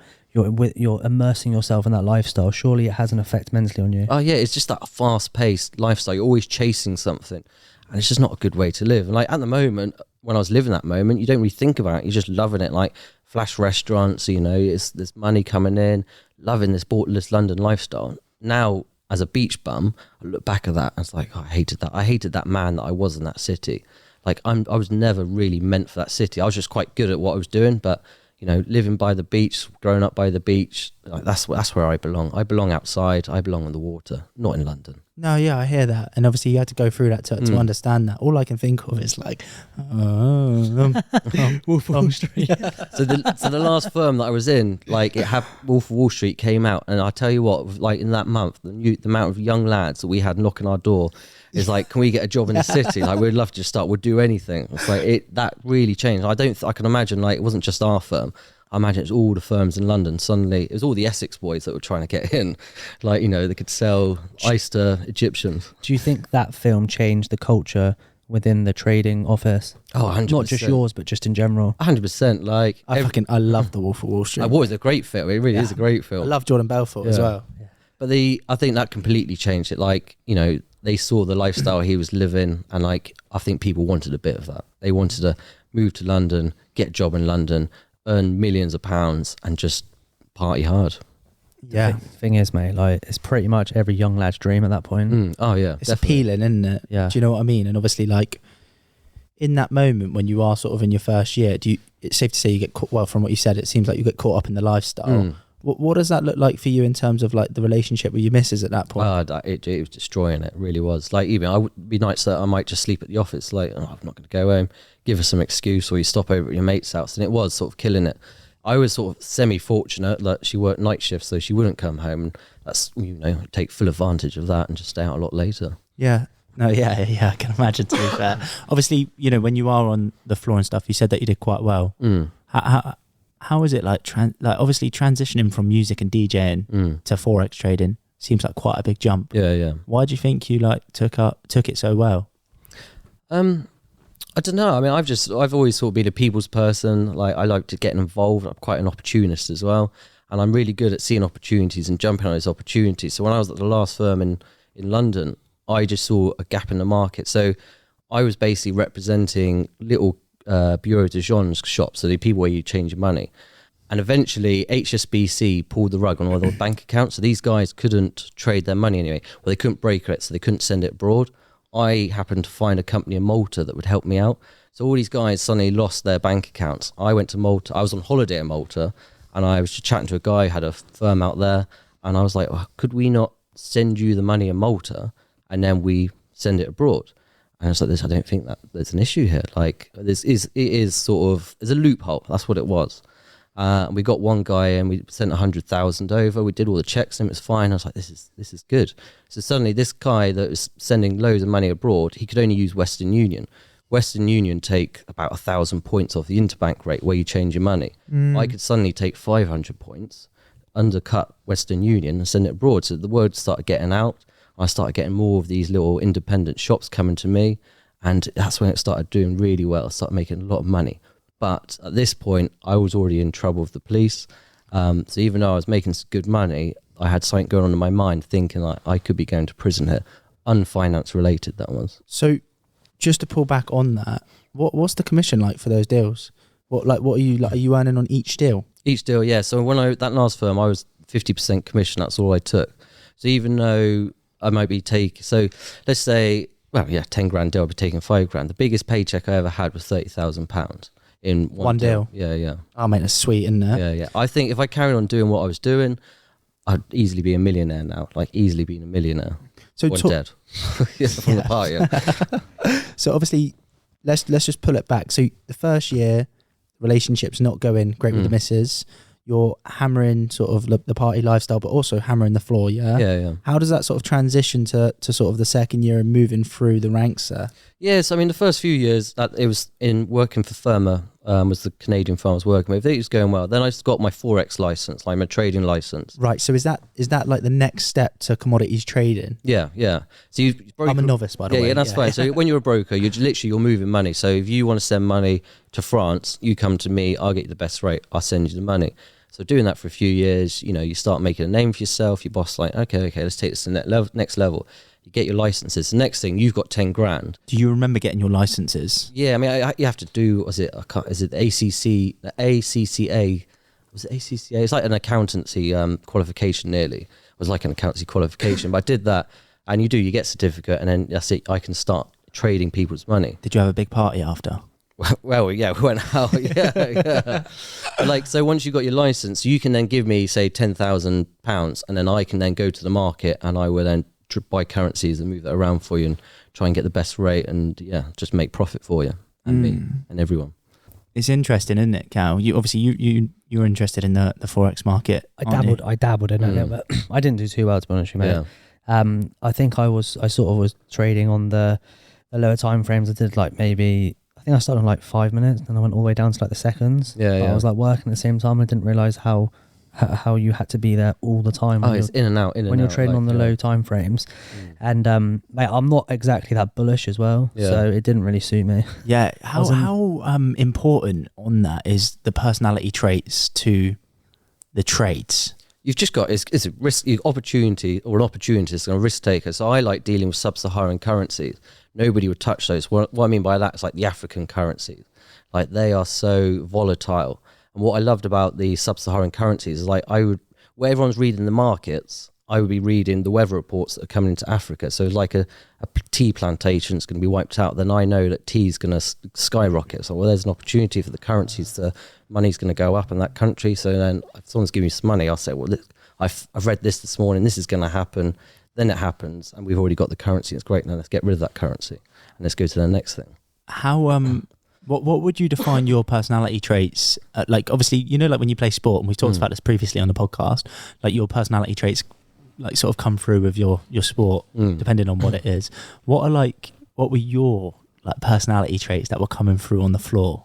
immersing yourself in that lifestyle. Surely it has an effect mentally on you. Oh yeah, it's just that fast-paced lifestyle. You're always chasing something, and it's just not a good way to live. And like at the moment, when I was living that moment, you don't really think about it. You're just loving it. Like flash restaurants, there's money coming in, loving this borderless London lifestyle. Now, as a beach bum, I look back at that and it's like, oh, I hated that. I hated that man that I was in that city. Like I was never really meant for that city. I was just quite good at what I was doing, but living by the beach, growing up by the beach, like that's where I belong. I belong outside. I belong on the water, not in London. No, yeah, I hear that, and obviously you had to go through that to understand that. All I can think of is like, Wolf of Wall Street. So the last firm that I was in, like Wolf of Wall Street came out, and I tell you what, like in that month, the amount of young lads that we had knocking our door is like, can we get a job in the city? Like we'd love to just start. We'd do anything. It's like that really changed. I can imagine like it wasn't just our firm. I imagine it's all the firms in London. Suddenly, it was all the Essex boys that were trying to get in. Like, they could sell ice to Egyptians. Do you think that film changed the culture within the trading office? Oh, 100%. Not just yours, but just in general. 100%. Like, I love The Wolf of Wall Street. It was a great film. It really is a great film. I love Jordan Belfort as well. Yeah. But I think that completely changed it. Like, they saw the lifestyle he was living, and like, I think people wanted a bit of that. They wanted to move to London, get a job in London, earn millions of pounds and just party hard. Yeah. The thing is, mate, like it's pretty much every young lad's dream at that point. Oh yeah, it's definitely appealing, isn't it? Yeah. Do you know what I mean? And obviously, like in that moment when you are sort of in your first year, it's safe to say you get caught, well, from what you said, it seems like you get caught up in the lifestyle. What does that look like for you in terms of like the relationship with your missus at that point? It was destroying it. Really was. Like, even I would be nights that I might just sleep at the office. Like, I'm not going to go home. Give her some excuse, or you stop over at your mate's house, and it was sort of killing it. I was sort of semi-fortunate that she worked night shifts, so she wouldn't come home, and that's take full advantage of that and just stay out a lot later. Yeah. No, yeah, I can imagine, to be fair. Obviously, when you are on the floor and stuff, you said that you did quite well. How is it like obviously transitioning from music and DJing to forex trading seems like quite a big jump. Yeah. Why do you think you like took it so well? I don't know. I mean, I've always sort of been a people's person. Like, I like to get involved. I'm quite an opportunist as well, and I'm really good at seeing opportunities and jumping on those opportunities. So when I was at the last firm in London, I just saw a gap in the market. So I was basically representing little bureau de change shops, so the people where you change your money. And eventually HSBC pulled the rug on all their bank accounts, so these guys couldn't trade their money anyway. Well, they couldn't break it, so they couldn't send it abroad. I happened to find a company in Malta that would help me out. So all these guys suddenly lost their bank accounts. I went to Malta. I was on holiday in Malta, and I was just chatting to a guy who had a firm out there, and I was like, could we not send you the money in Malta and then we send it abroad? And it's like this. I don't think that there's an issue here. Like, it is sort of, there's a loophole. That's what it was. We got one guy and we sent 100,000 over. We did all the checks and it was fine. I was like, this is good. So suddenly this guy that was sending loads of money abroad, he could only use Western Union. Western Union take about 1,000 points off the interbank rate where you change your money. I could suddenly take 500 points, undercut Western Union and send it abroad. So the word started getting out. I started getting more of these little independent shops coming to me, and that's when it started doing really well. I started making a lot of money. But at this point, I was already in trouble with the police. So even though I was making good money, I had something going on in my mind, thinking like I could be going to prison here. Unfinance related, that was. So just to pull back on that, what's the commission like for those deals? What are you earning on each deal? Each deal, yeah. So when that last firm, I was 50% commission. That's all I took. So even though I might be so let's say, 10 grand deal, I'll be taking 5 grand. The biggest paycheck I ever had was £30,000 in one deal. Yeah. Oh, mate, that's sweet, isn't it? Yeah. I think if I carried on doing what I was doing, I'd easily be a millionaire now. Like, easily being a millionaire. So dead. From the party. Yeah. So obviously, let's just pull it back. So the first year, relationship's not going great with the missus. you're hammering sort of the party lifestyle, but also hammering the floor. Yeah. How does that sort of transition to sort of the second year and moving through the ranks there? Yes, I mean, the first few years that it was in working for Firma, was the Canadian firm I was working with. It was going well. Then I just got my Forex license, like my trading license. Right. So is that like the next step to commodities trading? Yeah. So I'm a novice, by the way. Yeah, that's fine. So when you're a broker, you're moving money. So if you want to send money to France, you come to me, I'll get you the best rate, I'll send you the money. So doing that for a few years, you start making a name for yourself. Your boss like, okay, let's take this to the next level. You get your licenses. The next thing, you've got 10 grand. Do you remember getting your licenses? Yeah, I mean, you have to do, is it the ACCA? Was it ACCA? It's like an accountancy qualification nearly. It was like an accountancy qualification. But I did that, and you get certificate, and then that's it. I can start trading people's money. Did you have a big party after? Well, yeah, we went out, yeah. But so once you got your license, you can then give me, say, £10,000, and then I can then go to the market, and I will then buy currencies and move it around for you and try and get the best rate and just make profit for you and me and everyone. It's interesting, isn't it, Cal? You obviously you're interested in the Forex market. I dabbled in it a little bit. I didn't do too well, to be honest with you, mate. Yeah. I think I sort of was trading on the lower time frames. I did I think I started on 5 minutes, and I went all the way down to the seconds. Yeah. I was working at the same time. I didn't realise how you had to be there all the time. It's in and out. When you're trading on the low time frames. And mate, I'm not exactly that bullish as well, so it didn't really suit me. Yeah, how important on that is the personality traits to the trades? You've just got it's a risk opportunity or an opportunist and a risk taker. So I like dealing with sub-Saharan currencies. Nobody would touch those. What I mean by that is the African currencies. They are so volatile. And what I loved about the sub-Saharan currencies is where everyone's reading the markets, I would be reading the weather reports that are coming into Africa. So it's a tea plantation is going to be wiped out. Then I know that tea is going to skyrocket. So there's an opportunity for the currencies. Money's going to go up in that country. So then if someone's giving me some money, I'll say, well, I've read this morning. This is going to happen. Then it happens, and we've already got the currency. It's great. Now let's get rid of that currency and let's go to the next thing. How What would you define your personality traits? Obviously, when you play sport, and we've talked about this previously on the podcast, your personality traits sort of come through with your sport, depending on what it is. What were your personality traits that were coming through on the floor?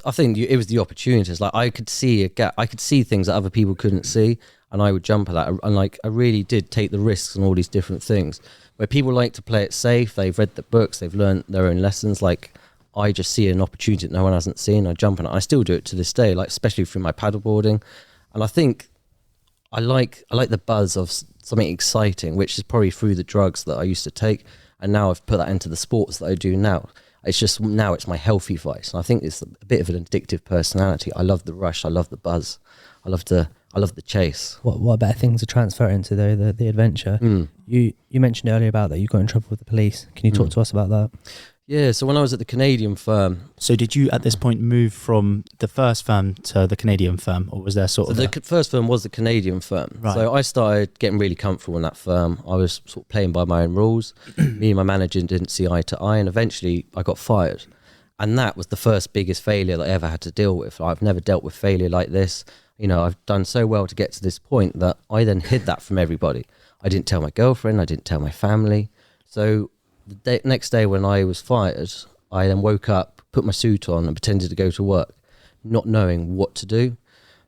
I think it was the opportunities. I could see a gap. I could see things that other people couldn't see, and I would jump at that. And I really did take the risks on all these different things. Where people like to play it safe, they've read the books, they've learned their own lessons. I just see an opportunity that no one hasn't seen. I jump on it. I still do it to this day, especially through my paddleboarding. And I think I like the buzz of something exciting, which is probably through the drugs that I used to take. And now I've put that into the sports that I do now. It's just now it's my healthy vice. And I think it's a bit of an addictive personality. I love the rush. I love the buzz. I love the chase. What better thing to transfer into the adventure? You mentioned earlier about that you got in trouble with the police. Can you talk to us about that? Yeah, so when I was at the Canadian firm... So did you at this point move from the first firm to the Canadian firm, or was there the first firm was the Canadian firm. Right. So I started getting really comfortable in that firm. I was sort of playing by my own rules. Me and my manager didn't see eye to eye, and eventually I got fired. And that was the first biggest failure that I ever had to deal with. I've never dealt with failure like this. I've done so well to get to this point that I then hid that from everybody. I didn't tell my girlfriend, I didn't tell my family. So the next day when I was fired, I then woke up, put my suit on and pretended to go to work, not knowing what to do.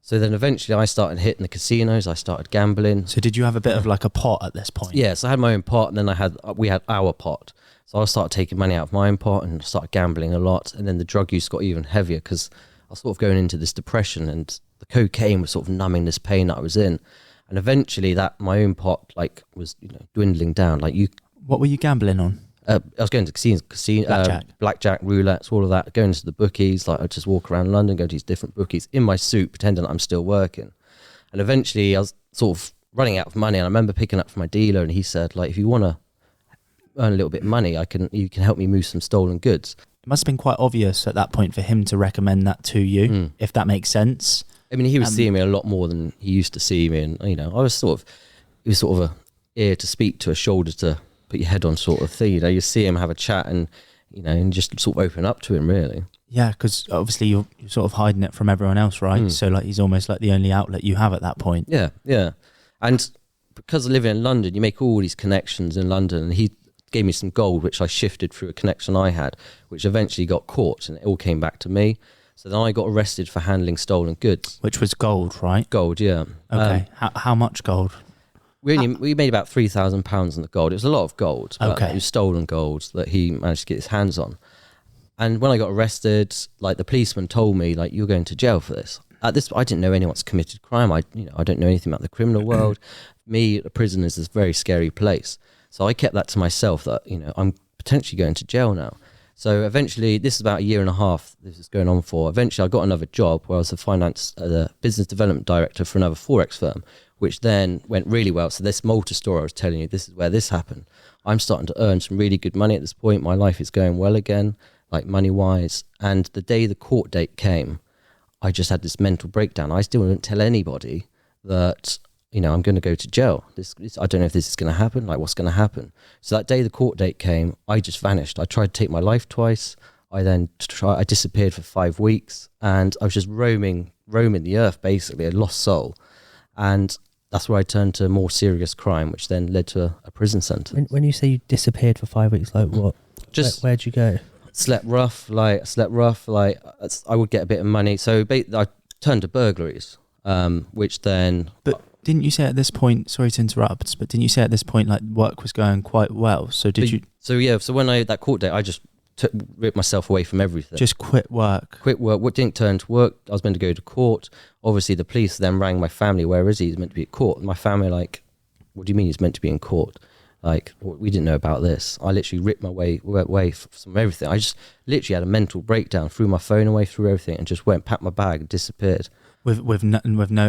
So then eventually I started hitting the casinos, I started gambling. So did you have a bit of a pot at this point? Yeah, so I had my own pot, and then we had our pot. So I started taking money out of my own pot and started gambling a lot. And then the drug use got even heavier because I was sort of going into this depression, and the cocaine was sort of numbing this pain that I was in. And eventually that my own pot was dwindling down. What were you gambling on? I was going to casinos, blackjack, roulette, all of that, going to the bookies. I'd just walk around London, go to these different bookies in my suit, pretending that I'm still working. And eventually I was sort of running out of money, and I remember picking up from my dealer, and he said, if you want to earn a little bit of money, you can help me move some stolen goods. It must have been quite obvious at that point for him to recommend that to you, if that makes sense. I mean, he was seeing me a lot more than he used to see me, and it was sort of a ear to speak to, a shoulder to put your head on sort of thing. You see him have a chat, and and just sort of open up to him, really. Yeah, because obviously you're sort of hiding it from everyone else, right? So like he's almost like the only outlet you have at that point. Yeah, yeah. And because I live in London, you make all these connections in London, and he gave me some gold, which I shifted through a connection I had, which eventually got caught, and it all came back to me. So then I got arrested for handling stolen goods. Which was gold, right? Gold, yeah. Okay. How much gold? We made about £3,000 on the gold. It was a lot of gold, but Okay. it was stolen gold that he managed to get his hands on. And when I got arrested, like the policeman told me, like, you're going to jail for this. At this, I didn't know anyone's committed crime. I don't know anything about the criminal world. Me, a prison is this very scary place. So I kept that to myself that, I'm potentially going to jail now. So eventually, this is about a year and a half this is going on for. Eventually, I got another job where I was the business development director for another Forex firm, which then went really well. So this Malta story I was telling you, this is where this happened. I'm starting to earn some really good money at this point. My life is going well again, like money-wise. And the day the court date came, I just had this mental breakdown. I still didn't tell anybody that, I'm going to go to jail. This I don't know if this is going to happen, like what's going to happen. So that day the court date came, I just vanished. I tried to take my life twice. I disappeared for 5 weeks, and I was just roaming the earth, basically, a lost soul. And that's where I turned to more serious crime, which then led to a prison sentence. When you say you disappeared for 5 weeks, like what? Just where'd you go? Slept rough. I would get a bit of money. So I turned to burglaries, which then... But didn't you say at this point, sorry to interrupt, but didn't you say at this point, like, work was going quite well? So did you... So yeah, so when that court date, I just ripped myself away from everything. Just quit work? Quit work. What didn't turn to work, I was meant to go to court. Obviously, the police then rang my family. Where is he? He's meant to be at court. My family like, what do you mean he's meant to be in court? Like, we didn't know about this. I literally ripped my way from everything. I just literally had a mental breakdown, threw my phone away, threw everything, and just went, packed my bag, and disappeared. With no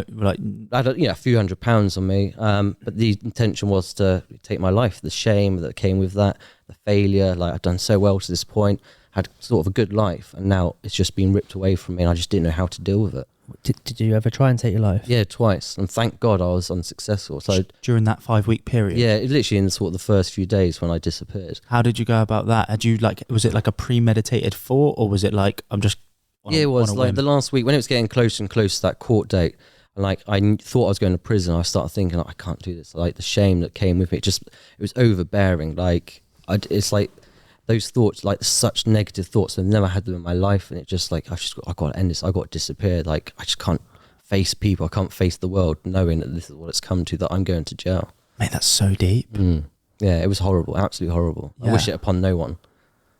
like... I had a few £100s on me, but the intention was to take my life. The shame that came with that, the failure, like I'd done so well to this point, had sort of a good life, and now it's just been ripped away from me, and I just didn't know how to deal with it. Did you ever try and take your life? Yeah, twice, and thank God I was unsuccessful. So during that 5 week period? Yeah, literally in sort of the first few days when I disappeared. How did you go about that? Was it like a premeditated thought, or was it like, I'm just... It was like the last week when it was getting closer and closer to that court date, and like I thought I was going to prison. I started thinking, I can't do this. Like the shame that came with it, it was overbearing. Like it's like those thoughts, like such negative thoughts. I've never had them in my life, and it just like I got to end this. I got to disappear. Like I just can't face people. I can't face the world, knowing that this is what it's come to. That I'm going to jail. Mate, that's so deep. Yeah, it was horrible, absolutely horrible. Yeah. I wish it upon no one.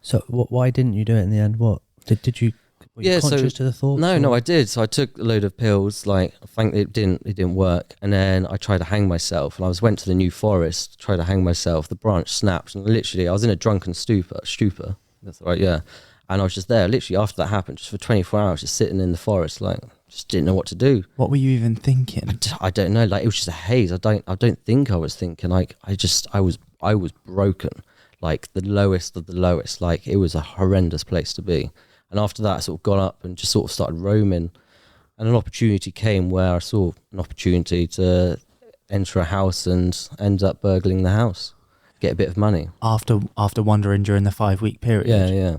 So why didn't you do it in the end? What did you? Were you conscious to the thoughts? No, I did. So I took a load of pills. Like, I think it didn't work. And then I tried to hang myself. And I went to the New Forest, tried to hang myself. The branch snapped, and literally, I was in a drunken stupor. That's right, yeah. And I was just there. Literally, after that happened, just for 24 hours, just sitting in the forest, like, just didn't know what to do. What were you even thinking? I don't know. Like, it was just a haze. I don't think I was thinking. Like, I was broken. Like the lowest of the lowest. Like, it was a horrendous place to be. And after that, I sort of got up and just sort of started roaming. And an opportunity came where I saw an opportunity to enter a house and end up burgling the house, get a bit of money. After wandering during the 5 week period? Yeah.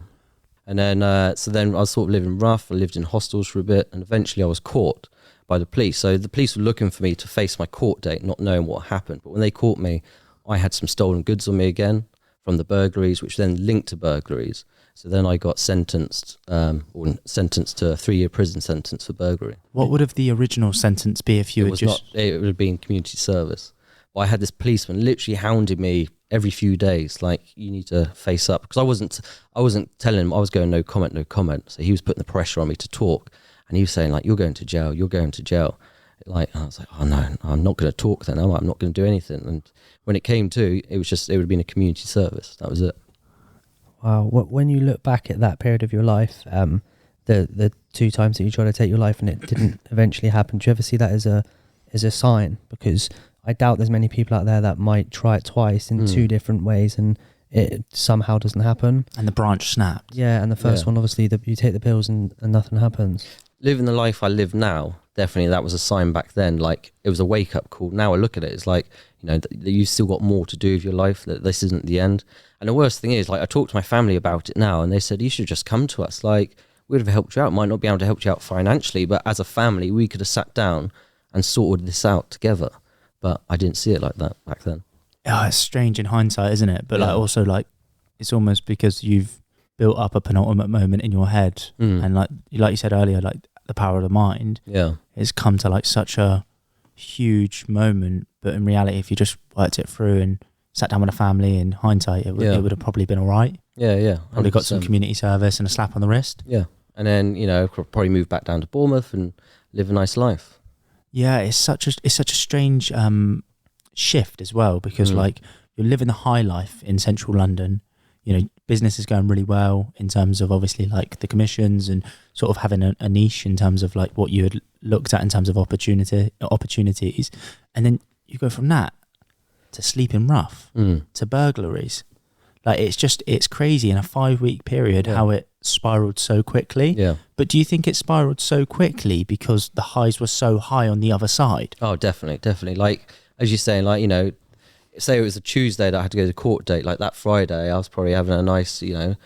And then, so then I was sort of living rough. I lived in hostels for a bit, and eventually I was caught by the police. So the police were looking for me to face my court date, not knowing what happened. But when they caught me, I had some stolen goods on me again from the burglaries, which then linked to burglaries. So then I got sentenced to a 3-year prison sentence for burglary. What would have the original sentence be if you had just... It would have been community service. But I had this policeman literally hounding me every few days, like, you need to face up. Because I wasn't telling him, I was going no comment. So he was putting the pressure on me to talk. And he was saying, like, you're going to jail. Like, I was like, oh no, I'm not going to talk then, am I? I'm not going to do anything. And when it came to, it would have been a community service. That was it. Wow. When you look back at that period of your life, the 2 times that you tried to take your life and it didn't eventually happen, do you ever see that as a sign? Because I doubt there's many people out there that might try it twice in 2 different ways and it somehow doesn't happen. And the branch snapped. Yeah, and the first one, obviously, you take the pills and nothing happens. Living the life I live now, definitely that was a sign back then. Like, it was a wake-up call. Now I look at it, it's like, you've still got more to do with your life, that this isn't the end. And the worst thing is, like, I talked to my family about it now, and they said, you should just come to us. Like, we'd have helped you out. Might not be able to help you out financially, but as a family, we could have sat down and sorted this out together. But I didn't see it like that back then. Oh, it's strange in hindsight, isn't it? But like also like it's almost because you've built up a penultimate moment in your head, and like you said earlier, like the power of the mind. Yeah, it's come to like such a huge moment, but in reality, if you just worked it through and sat down with a family, in hindsight, it would have probably been all right. Yeah. Probably got some community service and a slap on the wrist. Yeah, and then could probably move back down to Bournemouth and live a nice life. Yeah, it's such a strange shift as well, because like you're living the high life in central London. Business is going really well in terms of obviously like the commissions and sort of having a niche in terms of like what you had looked at in terms of opportunities, and then you go from that to sleeping rough to burglaries. Like it's crazy in a 5-week period how it spiraled so quickly. Yeah. But do you think it spiraled so quickly because the highs were so high on the other side? Oh, definitely. Like as you're saying, like say it was a Tuesday that I had to go to court date, like that Friday I was probably having a nice, a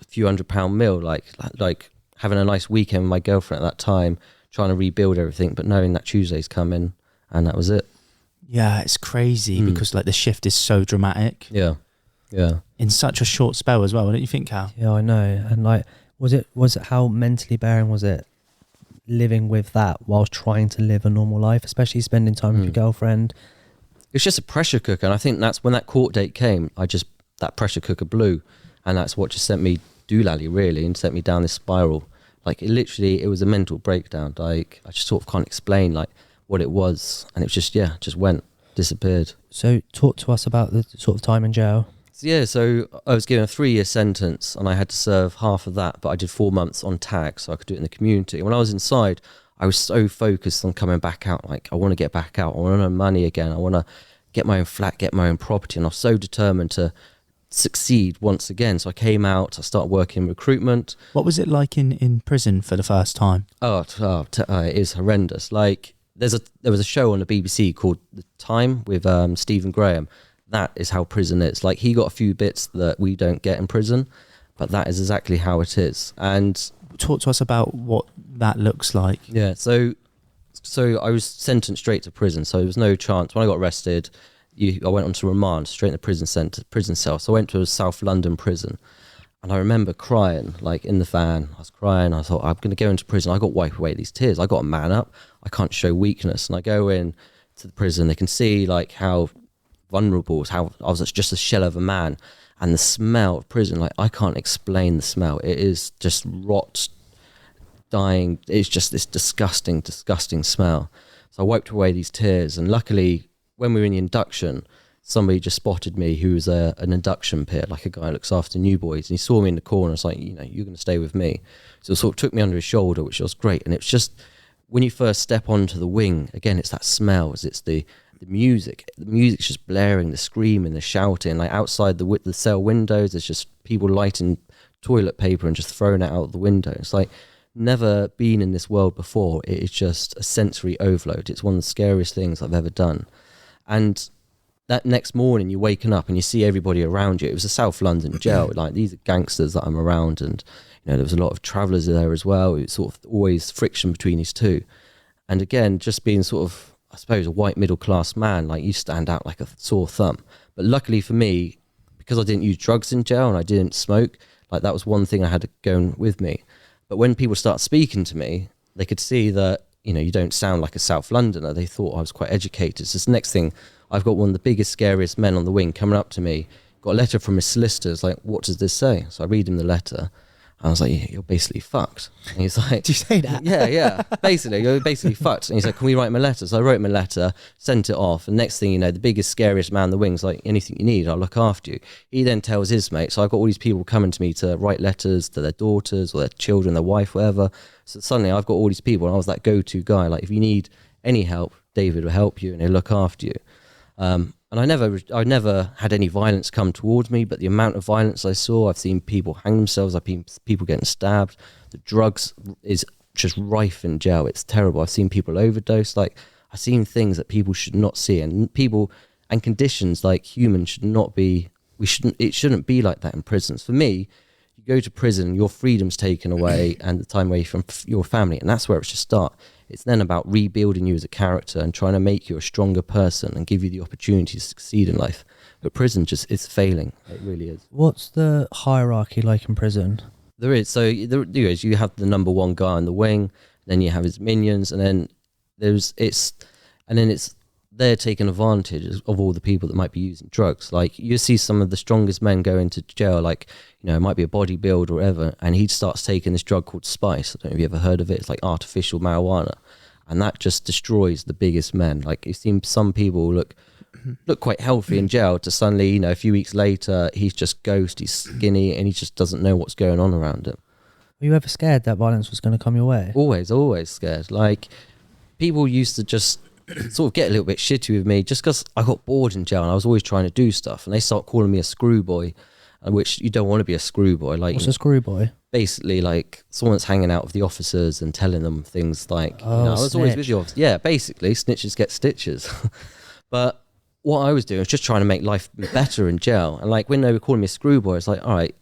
few £100 meal, like having a nice weekend with my girlfriend at that time, trying to rebuild everything, but knowing that Tuesday's coming, and that was it. Yeah, it's crazy because like the shift is so dramatic. Yeah. In such a short spell as well, don't you think, Cal? Yeah, I know. And like, was it how mentally bearing was it living with that whilst trying to live a normal life, especially spending time with your girlfriend? It's just a pressure cooker, and I think that's when that court date came. That pressure cooker blew, and that's what just sent me doolally really, and sent me down this spiral. Like it was a mental breakdown. Like I just sort of can't explain like what it was, and it was just disappeared. So talk to us about the sort of time in jail. So I was given a 3-year sentence, and I had to serve half of that, but I did 4 months on tag, so I could do it in the community. When I was inside, I was so focused on coming back out. Like, I want to get back out. I want to earn money again. I want to get my own flat, get my own property. And I was so determined to succeed once again. So I came out, I started working in recruitment. What was it like in prison for the first time? It is horrendous. Like, there was a show on the BBC called The Time with Stephen Graham. That is how prison is. Like, he got a few bits that we don't get in prison, but that is exactly how it is. And talk to us about what that looks like. Yeah, so I was sentenced straight to prison, so there was no chance. When I got arrested, I went on to remand, straight in the prison cell. So I went to a South London prison, and I remember crying, like in the van. I was crying. I thought, I'm going to go into prison. I got to wipe away these tears. I got to man up. I can't show weakness. And I go in to the prison. They can see like how vulnerable, how I was just a shell of a man. And the smell of prison, like I can't explain the smell. It is just rot, dying. It's just this disgusting smell. So I wiped away these tears, and luckily when we were in the induction, somebody just spotted me who was an induction peer, like a guy who looks after new boys, and he saw me in the corner. It's like, you're going to stay with me. So it sort of took me under his shoulder, which was great. And it's just, when you first step onto the wing, again, it's that smell, it's the music. The music's just blaring, the screaming, the shouting. Like outside the cell windows, there's just people lighting toilet paper and just throwing it out the window. It's like, never been in this world before. It is just a sensory overload. It's one of the scariest things I've ever done. And that next morning, you're waking up and you see everybody around you. It was a South London jail. Like, these are gangsters that I'm around, and there was a lot of travellers there as well. It was sort of always friction between these two. And again, just being sort of, I suppose, a white middle class man, like, you stand out like a sore thumb. But luckily for me, because I didn't use drugs in jail and I didn't smoke, like, that was one thing I had going with me. But when people start speaking to me, they could see that, you don't sound like a South Londoner. They thought I was quite educated. So this next thing, I've got one of the biggest, scariest men on the wing coming up to me, got a letter from his solicitors, like, what does this say? So I read him the letter. I was like, you're basically fucked. And he's like, did you say that? Yeah. Basically, you're basically fucked. And he's like, can we write him a letter? So I wrote him a letter, sent it off. And next thing you know, the biggest, scariest man on the wing's like, anything you need, I'll look after you. He then tells his mate. So I've got all these people coming to me to write letters to their daughters or their children, their wife, whatever. So suddenly I've got all these people, and I was that go-to guy. Like, if you need any help, David will help you and he'll look after you. And I never had any violence come towards me, but the amount of violence I saw, I've seen people hang themselves, I've seen people getting stabbed. The drugs is just rife in jail. It's terrible. I've seen people overdose. Like, I've seen things that people should not see, and people and conditions like humans should not be. It shouldn't be like that in prisons. For me, you you go to prison, your freedom's taken away and the time away from your family. And that's where it should start. It's then about rebuilding you as a character and trying to make you a stronger person and give you the opportunity to succeed in life. But prison just is failing. It really is. What's the hierarchy like in prison? There is. So there is. You have the number one guy in the wing, then you have his minions, and then they're taking advantage of all the people that might be using drugs. Like you see some of the strongest men go into jail, like, you know, it might be a bodybuilder or whatever, and he starts taking this drug called spice. I don't know if you ever heard of it. It's like artificial marijuana, and that just destroys the biggest men. Like it seems some people look quite healthy in jail to suddenly, you know, a few weeks later, he's just ghost, he's skinny, and he just doesn't know what's going on around him. Were you ever scared that violence was going to come your way? Always scared. Like people used to just sort of get a little bit shitty with me just because I got bored in jail and I was always trying to do stuff, and they start calling me a screw boy, which you don't want to be a screw boy. Like, what's a screw boy? Basically like someone that's hanging out with the officers and telling them things like, oh, you know, I was always snitch. with the officers. Yeah, basically snitches get stitches. But what I was doing was just trying to make life better in jail. And like when they were calling me a screw boy, it's like, all right,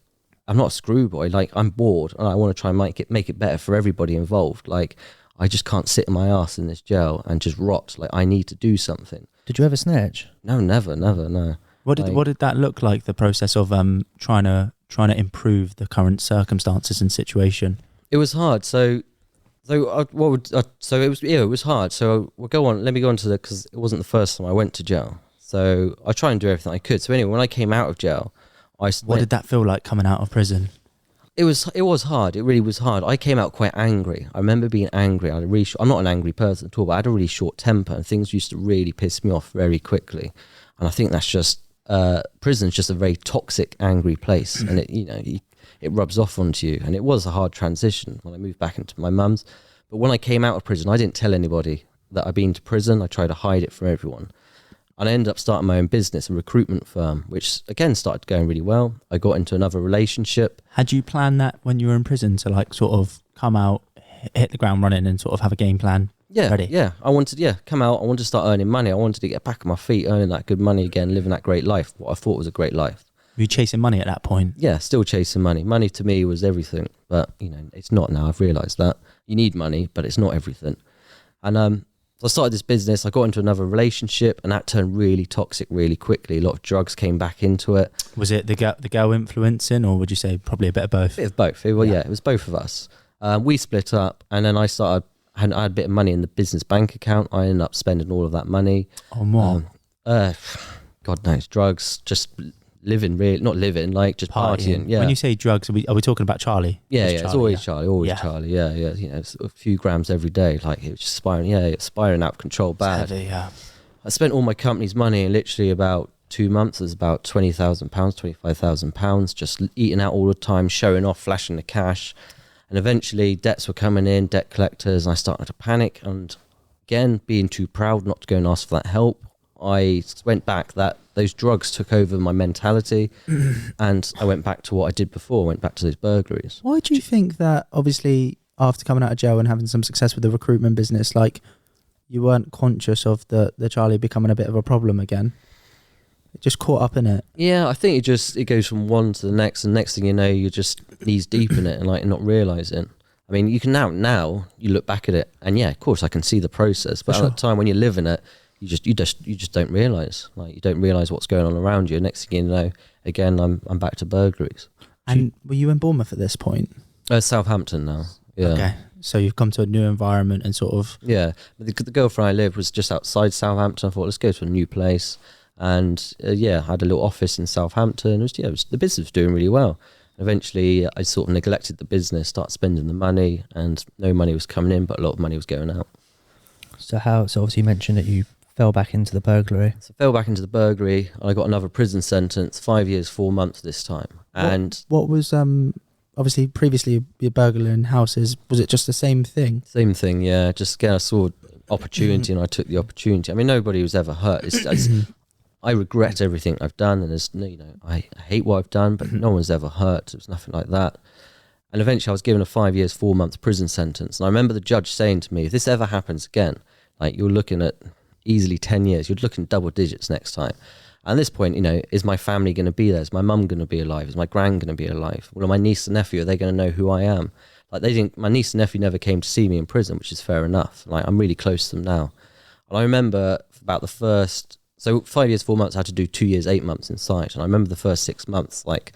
I'm not a screw boy. Like I'm bored and I want to try and make it better for everybody involved. Like I just can't sit in my ass in this jail and just rot. Like I need to do something. Did you ever snitch? No, never, no. What did that look like? The process of trying to improve the current circumstances and situation. It was hard. It was hard. So we'll go on. Let me go on to because it wasn't the first time I went to jail. So I try and do everything I could. So anyway, when I came out of jail, what did that feel like coming out of prison? It was hard. It really was hard. I came out quite angry. I remember being angry. I'm not an angry person at all, but I had a really short temper, and things used to really piss me off very quickly. And I think that's just prison's just a very toxic, angry place, and it rubs off onto you. And it was a hard transition when I moved back into my mum's. But when I came out of prison, I didn't tell anybody that I'd been to prison. I tried to hide it from everyone. And I ended up starting my own business, a recruitment firm, which again started going really well. I got into another relationship. Had you planned that when you were in prison to like sort of come out, hit the ground running and sort of have a game plan ready? Yeah. I wanted to come out. I wanted to start earning money. I wanted to get back on my feet, earning that good money again, living that great life, what I thought was a great life. Were you chasing money at that point? Yeah, still chasing money. Money to me was everything, but it's not now. I've realised that. You need money, but it's not everything. And so I started this business. I got into another relationship, and that turned really toxic really quickly. A lot of drugs came back into it. Was it the girl influencing, or would you say probably a bit of both? A bit of both. It was both of us. We split up, and then I had a bit of money in the business bank account. I ended up spending all of that money. Oh, more. God knows, drugs, just living, not living, like just partying. Yeah. When you say drugs, are we talking about Charlie? Yeah, Charlie, it's always Charlie, Charlie. Yeah. It's a few grams every day. Like it was just spiraling out of control, bad. Heavy, yeah. I spent all my company's money in literally about 2 months. It was about £20,000, £25,000, just eating out all the time, showing off, flashing the cash. And eventually debts were coming in, debt collectors, and I started to panic. And again, being too proud not to go and ask for that help, I went back. Those drugs took over my mentality, and I went back to what I did before. I went back to those burglaries. Why do you think that, obviously, after coming out of jail and having some success with the recruitment business, like you weren't conscious of the Charlie becoming a bit of a problem again? It just caught up in it. Yeah, I think it goes from one to the next, and next thing you know, you're just knees deep in it and like not realising. I mean, you can now you look back at it, and yeah, of course I can see the process, but at the time when you live in it, you just don't realise. Like you don't realise what's going on around you. Next thing you know, again, I'm back to burglaries. And were you in Bournemouth at this point? Southampton now. Yeah. Okay. So you've come to a new environment and sort of... Yeah. The girlfriend I lived was just outside Southampton. I thought, let's go to a new place. And I had a little office in Southampton. The business was doing really well. Eventually, I sort of neglected the business, started spending the money, and no money was coming in, but a lot of money was going out. So obviously you mentioned that you fell back into the burglary. So I fell back into the burglary. I got another prison sentence, 5 years, 4 months this time. And what was obviously previously you're burgling houses? Was it just the same thing? Same thing, yeah. Just again, I saw opportunity and I took the opportunity. I mean, nobody was ever hurt. I regret everything I've done, and I hate what I've done, but no one's ever hurt. It was nothing like that. And eventually, I was given a 5 years, 4 months prison sentence. And I remember the judge saying to me, "If this ever happens again, like you're looking at easily 10 years, you're looking double digits next time." And at this point, you know, is my family going to be there? Is my mum going to be alive? Is my gran going to be alive? Well, my niece and nephew, are they going to know who I am? Like, they didn't, my niece and nephew never came to see me in prison, which is fair enough. Like, I'm really close to them now. And I remember about the first, so 5 years, 4 months, I had to do 2 years, 8 months inside. And I remember the first 6 months, like,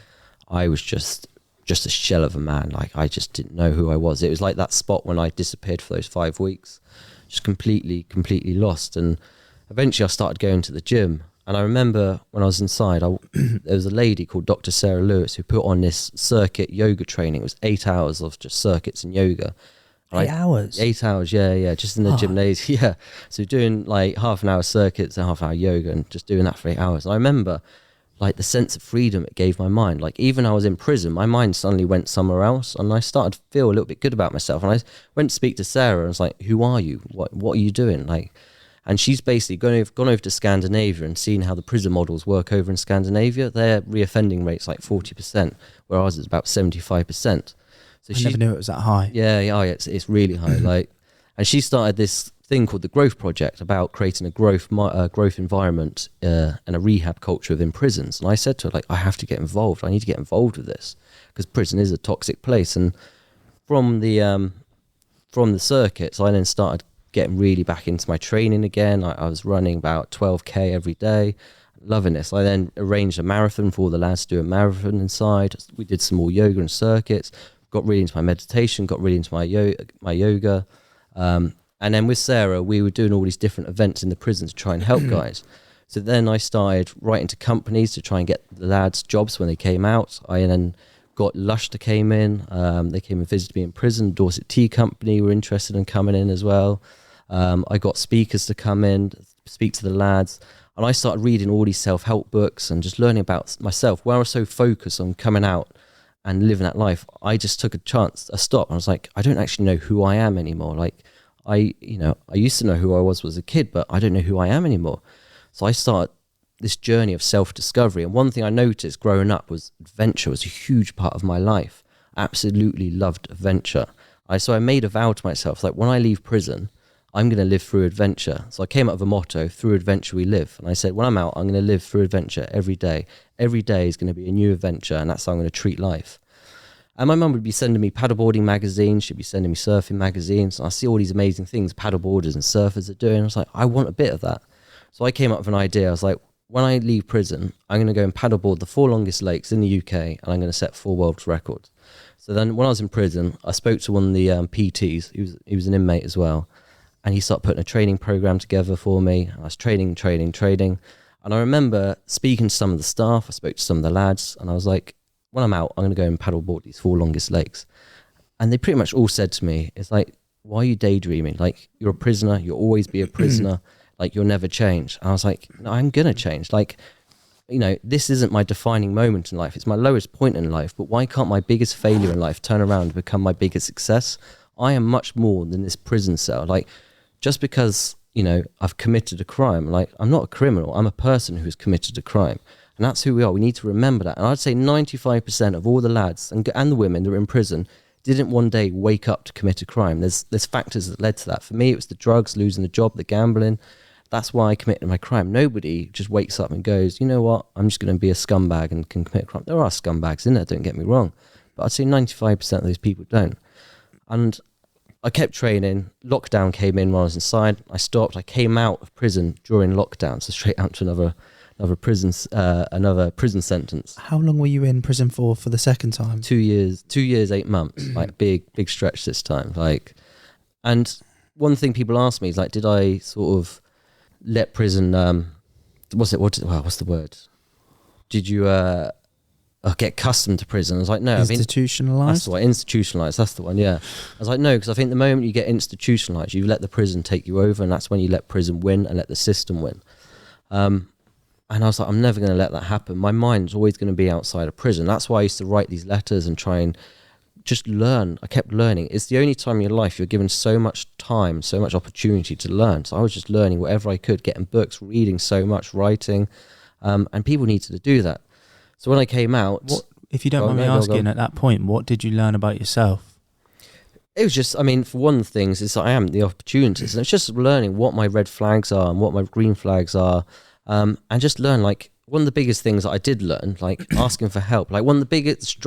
I was just a shell of a man. Like, I just didn't know who I was. It was like that spot when I disappeared for those 5 weeks, just completely lost. And eventually I started going to the gym. And I remember when I was inside, there was a lady called Dr. Sarah Lewis who put on this circuit yoga training. It was 8 hours of just circuits and yoga. 8 hours? 8 hours, yeah, just in the gymnasium, yeah. So doing like half an hour circuits and half an hour yoga and just doing that for 8 hours. And I remember like the sense of freedom it gave my mind. Like, even I was in prison, my mind suddenly went somewhere else, and I started to feel a little bit good about myself. And I went to speak to Sarah and I was like, who are you? What are you doing? Like, and she's basically gone over to Scandinavia and seen how the prison models work over in Scandinavia. Their reoffending rate's like 40%, where ours is about 75%. So I never knew it was that high. Yeah, it's really high. Like, and she started this thing called the Growth Project about creating a growth environment and a rehab culture within prisons. And I said to her, like, I have to get involved. I need to get involved with this, because prison is a toxic place. And from the circuits, I then started getting really back into my training again. I was running about 12k every day, loving this. I then arranged a marathon for all the lads to do a marathon inside. We did some more yoga and circuits, got really into my meditation, got really into my yoga. And then with Sarah, we were doing all these different events in the prison to try and help guys. So then I started writing to companies to try and get the lads jobs when they came out. I then got Lush to came in. They came and visited me in prison. Dorset Tea Company were interested in coming in as well. I got speakers to come in, speak to the lads. And I started reading all these self-help books and just learning about myself. Where I was so focused on coming out and living that life, I just took a stop. I was like, I don't actually know who I am anymore. Like, I used to know who I was a kid, but I don't know who I am anymore. So I started this journey of self-discovery. And one thing I noticed growing up was adventure was a huge part of my life. Absolutely loved adventure. So I made a vow to myself, like, when I leave prison, I'm going to live through adventure. So I came up with a motto, through adventure we live. And I said, when I'm out, I'm going to live through adventure every day. Every day is going to be a new adventure, and that's how I'm going to treat life. And my mum would be sending me paddleboarding magazines. She'd be sending me surfing magazines. And I see all these amazing things paddleboarders and surfers are doing. I was like, I want a bit of that. So I came up with an idea. I was like, when I leave prison, I'm going to go and paddleboard the 4 longest lakes in the UK, and I'm going to set 4 world records. So then when I was in prison, I spoke to one of the PTs. He was an inmate as well. And he started putting a training program together for me. I was training. And I remember speaking to some of the staff. I spoke to some of the lads, and I was like, when I'm out, I'm going to go and paddleboard these 4 longest lakes. And they pretty much all said to me, it's like, why are you daydreaming? Like, you're a prisoner. You'll always be a prisoner. Like, you'll never change. And I was like, no, I'm going to change. Like, you know, this isn't my defining moment in life. It's my lowest point in life. But why can't my biggest failure in life turn around and become my biggest success? I am much more than this prison cell. Like, just because, you know, I've committed a crime, like, I'm not a criminal. I'm a person who's committed a crime. And that's who we are. We need to remember that. And I'd say 95% of all the lads and the women that are in prison didn't one day wake up to commit a crime. There's factors that led to that. For me, it was the drugs, losing the job, the gambling. That's why I committed my crime. Nobody just wakes up and goes, you know what, I'm just going to be a scumbag and can commit a crime. There are scumbags in there, don't get me wrong. But I'd say 95% of those people don't. And I kept training. Lockdown came in when I was inside. I stopped. I came out of prison during lockdown, so straight out to another prison sentence. How long were you in prison for the second time? 2 years, 8 months. Like, big stretch this time. Like, and one thing people ask me is, like, did I sort of let prison? What's the word? Did you get accustomed to prison? I was like, no. Institutionalized? That's the one. Institutionalized. That's the one. Yeah. I was like, no, because I think the moment you get institutionalized, you let the prison take you over, and that's when you let prison win and let the system win. And I was like, I'm never going to let that happen. My mind's always going to be outside of prison. That's why I used to write these letters and try and just learn. I kept learning. It's the only time in your life you're given so much time, so much opportunity to learn. So I was just learning whatever I could, getting books, reading so much, writing. And people needed to do that. So when I came out... If you don't mind me asking, at that point, what did you learn about yourself? It was just, I mean, for one thing, is I am the opportunities. And it's just learning what my red flags are and what my green flags are. And just learn, like, one of the biggest things that I did learn, like asking for help, like one of the biggest,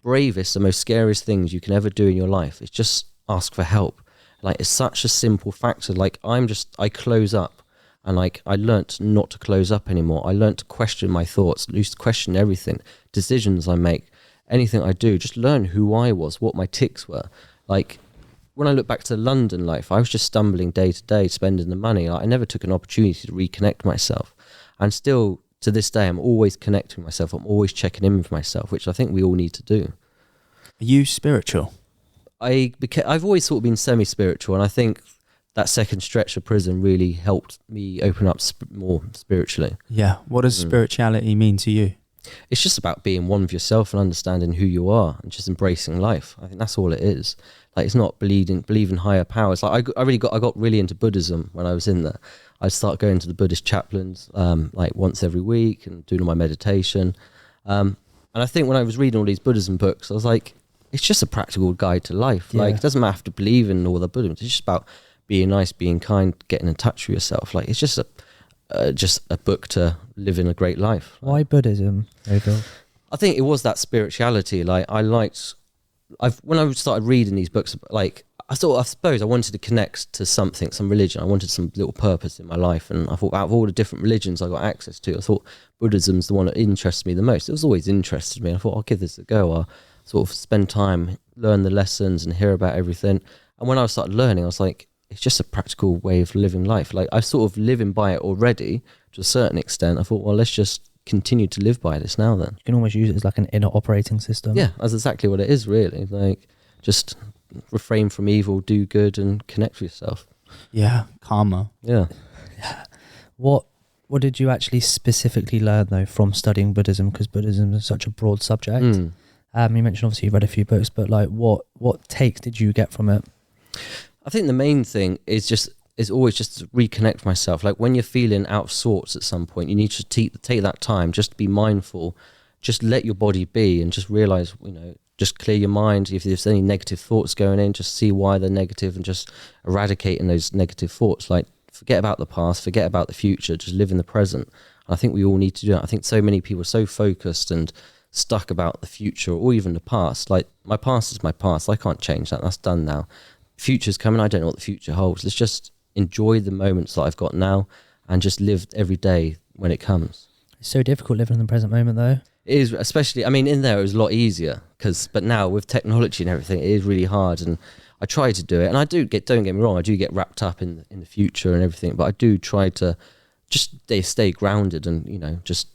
bravest, the most scariest things you can ever do in your life is just ask for help. Like, it's such a simple factor. Like, I close up, and like, I learnt not to close up anymore. I learnt to question my thoughts, used to question everything, decisions I make, anything I do, just learn who I was, what my tics were. Like, when I look back to London life, I was just stumbling day to day, spending the money. Like, I never took an opportunity to reconnect myself. And still, to this day, I'm always connecting myself. I'm always checking in with myself, which I think we all need to do. Are you spiritual? I've always sort of been semi-spiritual, and I think that second stretch of prison really helped me open up more spiritually. Yeah. What does spirituality mean to you? It's just about being one with yourself and understanding who you are and just embracing life. I think that's all it is. Like, it's not believing higher powers. Like, I got really into Buddhism when I was in there. I'd start going to the Buddhist chaplains like once every week and doing my meditation. And I think when I was reading all these Buddhism books, I was like, it's just a practical guide to life. Yeah. Like, it doesn't have to believe in all the Buddhism. It's just about being nice, being kind, getting in touch with yourself. Like, it's just a book to live in a great life. Why Buddhism, David? I think it was that spirituality. Like, when I started reading these books, like, I suppose I wanted to connect to something, some religion. I wanted some little purpose in my life. And I thought, out of all the different religions I got access to, I thought Buddhism's the one that interested me the most. It was always interested me. I thought, I'll give this a go. I'll sort of spend time, learn the lessons and hear about everything. And when I started learning, I was like, it's just a practical way of living life. Like, I sort of living by it already to a certain extent. I thought, well, let's just continue to live by this now then. You can almost use it as like an inner operating system. Yeah, that's exactly what it is, really. Like, just refrain from evil, do good, and connect with yourself. Yeah. Karma. Yeah. What did you actually specifically learn though from studying Buddhism? Because Buddhism is such a broad subject. You mentioned obviously you read a few books, but like what takes did you get from it? I think the main thing is always just to reconnect myself. Like, when you're feeling out of sorts at some point, you need to take that time, just to be mindful, just let your body be, and just realize, just clear your mind. If there's any negative thoughts going in, just see why they're negative and just eradicating those negative thoughts. Like, forget about the past, forget about the future, just live in the present. I think we all need to do that. I think so many people are so focused and stuck about the future or even the past. Like, my past is my past. I can't change that. That's done now. Future's coming. I don't know what the future holds. Let's just enjoy the moments that I've got now and just live every day when it comes. It's so difficult living in the present moment though. It is, especially, I mean, in there it was a lot easier but now with technology and everything, it is really hard. And I try to do it, and don't get me wrong, I do get wrapped up in the future and everything, but I do try to just stay grounded and, just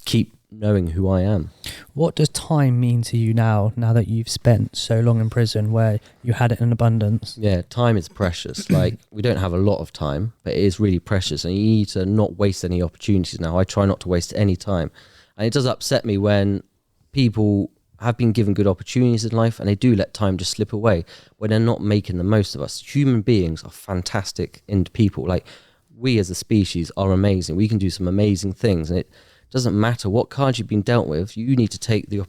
keep knowing who I am. What does time mean to you now that you've spent so long in prison where you had it in abundance? Yeah, time is precious. Like, we don't have a lot of time, but it is really precious, and you need to not waste any opportunities now. I try not to waste any time. And it does upset me when people have been given good opportunities in life and they do let time just slip away when they're not making the most of us. Human beings are fantastic people. Like, we as a species are amazing. We can do some amazing things, and it doesn't matter what cards you've been dealt with. You need to take the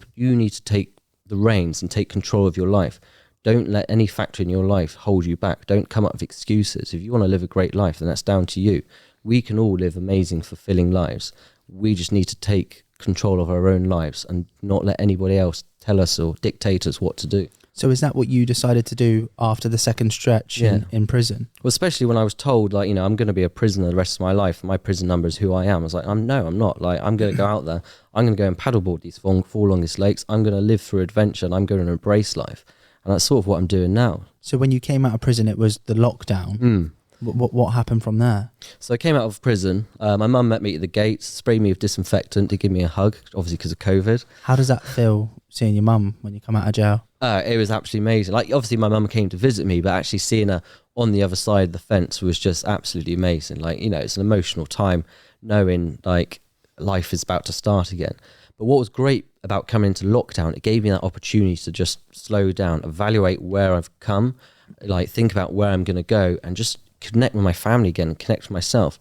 reins and take control of your life. Don't let any factor in your life hold you back. Don't come up with excuses. If you want to live a great life, then that's down to you. We can all live amazing, fulfilling lives. We just need to take control of our own lives and not let anybody else tell us or dictate us what to do. So is that what you decided to do after the second stretch in prison? Well, especially when I was told, like, I'm going to be a prisoner the rest of my life. My prison number is who I am. I was like, no, I'm not. Like, I'm going to go out there. I'm going to go and paddleboard these four longest lakes. I'm going to live through adventure, and I'm going to embrace life. And that's sort of what I'm doing now. So when you came out of prison, it was the lockdown. What happened from there? So I came out of prison. My mum met me at the gates, sprayed me with disinfectant to give me a hug, obviously because of COVID. How does that feel, seeing your mum when you come out of jail? It was absolutely amazing. Like, obviously my mum came to visit me, but actually seeing her on the other side of the fence was just absolutely amazing. Like, it's an emotional time knowing, like, life is about to start again. But what was great about coming into lockdown, it gave me that opportunity to just slow down, evaluate where I've come, like, think about where I'm going to go, and just connect with my family again and connect with myself.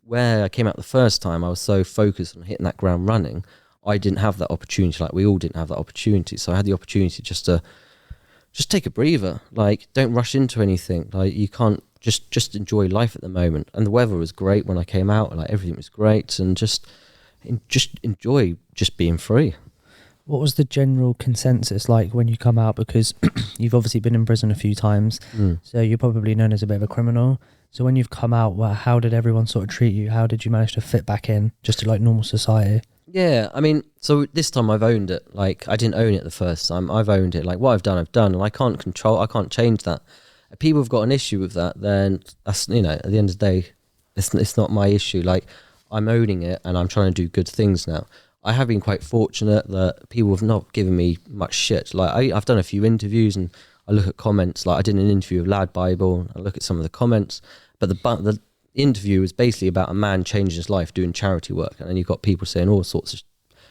Where I came out the first time, I was so focused on hitting that ground running, I didn't have that opportunity. Like, we all didn't have that opportunity. So I had the opportunity just to take a breather. Like, don't rush into anything. Like, you can't just enjoy life at the moment. And the weather was great when I came out. Like, everything was great, and just just enjoy just being free. What was the general consensus like when you come out? Because you've obviously been in prison a few times, so you're probably known as a bit of a criminal. So when you've come out, well, how did everyone sort of treat you? How did you manage to fit back in just to like normal society? Yeah, I mean, so this time I've owned it. Like, I didn't own it the first time. I've owned it. Like, what I've done, and I can't change that. If people have got an issue with that, then that's, you know, at the end of the day, it's not my issue. Like, I'm owning it and I'm trying to do good things now. I have been quite fortunate that people have not given me much shit. Like, I've done a few interviews and I look at comments. Like, I did an interview with Lad Bible. I look at some of the comments, but the interview was basically about a man changing his life doing charity work, and then you've got people saying all sorts of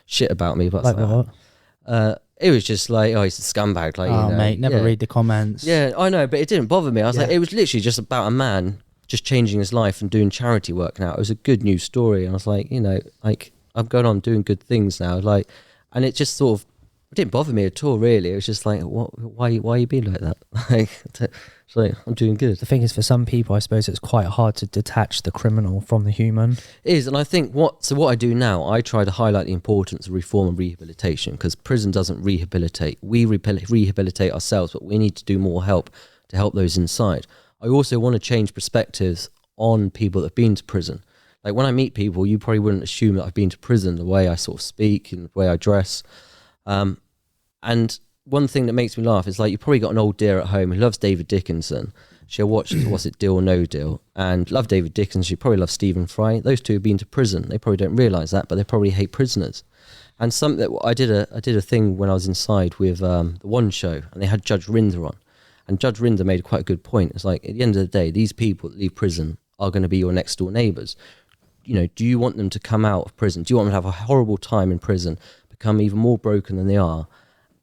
shit about me. But Like what? it was just like, oh, he's a scumbag. Like, Oh, you know, mate, never read the comments. Yeah, I know, but it didn't bother me. I was like, it was literally just about a man just changing his life and doing charity work now. It was a good news story. And I was like, you know, like, I'm going on doing good things now. Like, and it just sort of, it didn't bother me at all, really. It was just like, why are you being like that? Like, it's like, I'm doing good. The thing is, for some people, I suppose it's quite hard to detach the criminal from the human. It is, and I think what I do now, I try to highlight the importance of reform and rehabilitation, because prison doesn't rehabilitate. We rehabilitate ourselves, but we need to do more help to help those inside. I also want to change perspectives on people that have been to prison. Like, when I meet people, you probably wouldn't assume that I've been to prison, the way I sort of speak and the way I dress. And one thing that makes me laugh is, like, you've probably got an old dear at home who loves David Dickinson. She'll watch What's It, Deal or No Deal, and love David Dickinson. She probably loves Stephen Fry. Those two have been to prison. They probably don't realise that, but they probably hate prisoners. And something that I did a thing when I was inside with the One Show, and they had Judge Rinder on. And Judge Rinder made quite a good point. It's like, at the end of the day, these people that leave prison are going to be your next door neighbours. You know, do you want them to come out of prison? Do you want them to have a horrible time in prison, become even more broken than they are,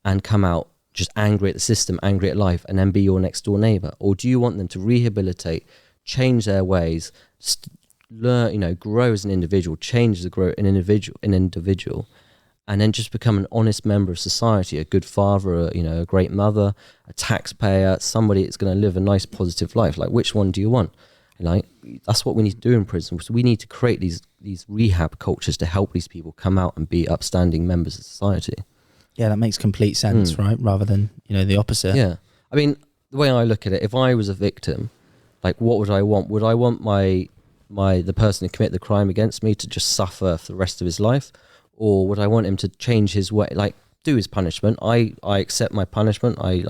and come out just angry at the system, angry at life, and then be your next door neighbour? Or do you want them to rehabilitate, change their ways, learn, you know, grow as an individual, grow an individual, and then just become an honest member of society, a good father, a great mother, a taxpayer, somebody that's going to live a nice, positive life? Like, which one do you want? Like, that's what we need to do in prison. So we need to create these rehab cultures to help these people come out and be upstanding members of society. Yeah, that makes complete sense, right? Rather than, you know, the opposite. Yeah. I mean, the way I look at it, if I was a victim, like, what would I want? Would I want the person who committed the crime against me to just suffer for the rest of his life? Or would I want him to change his way, like, do his punishment? I accept my punishment. I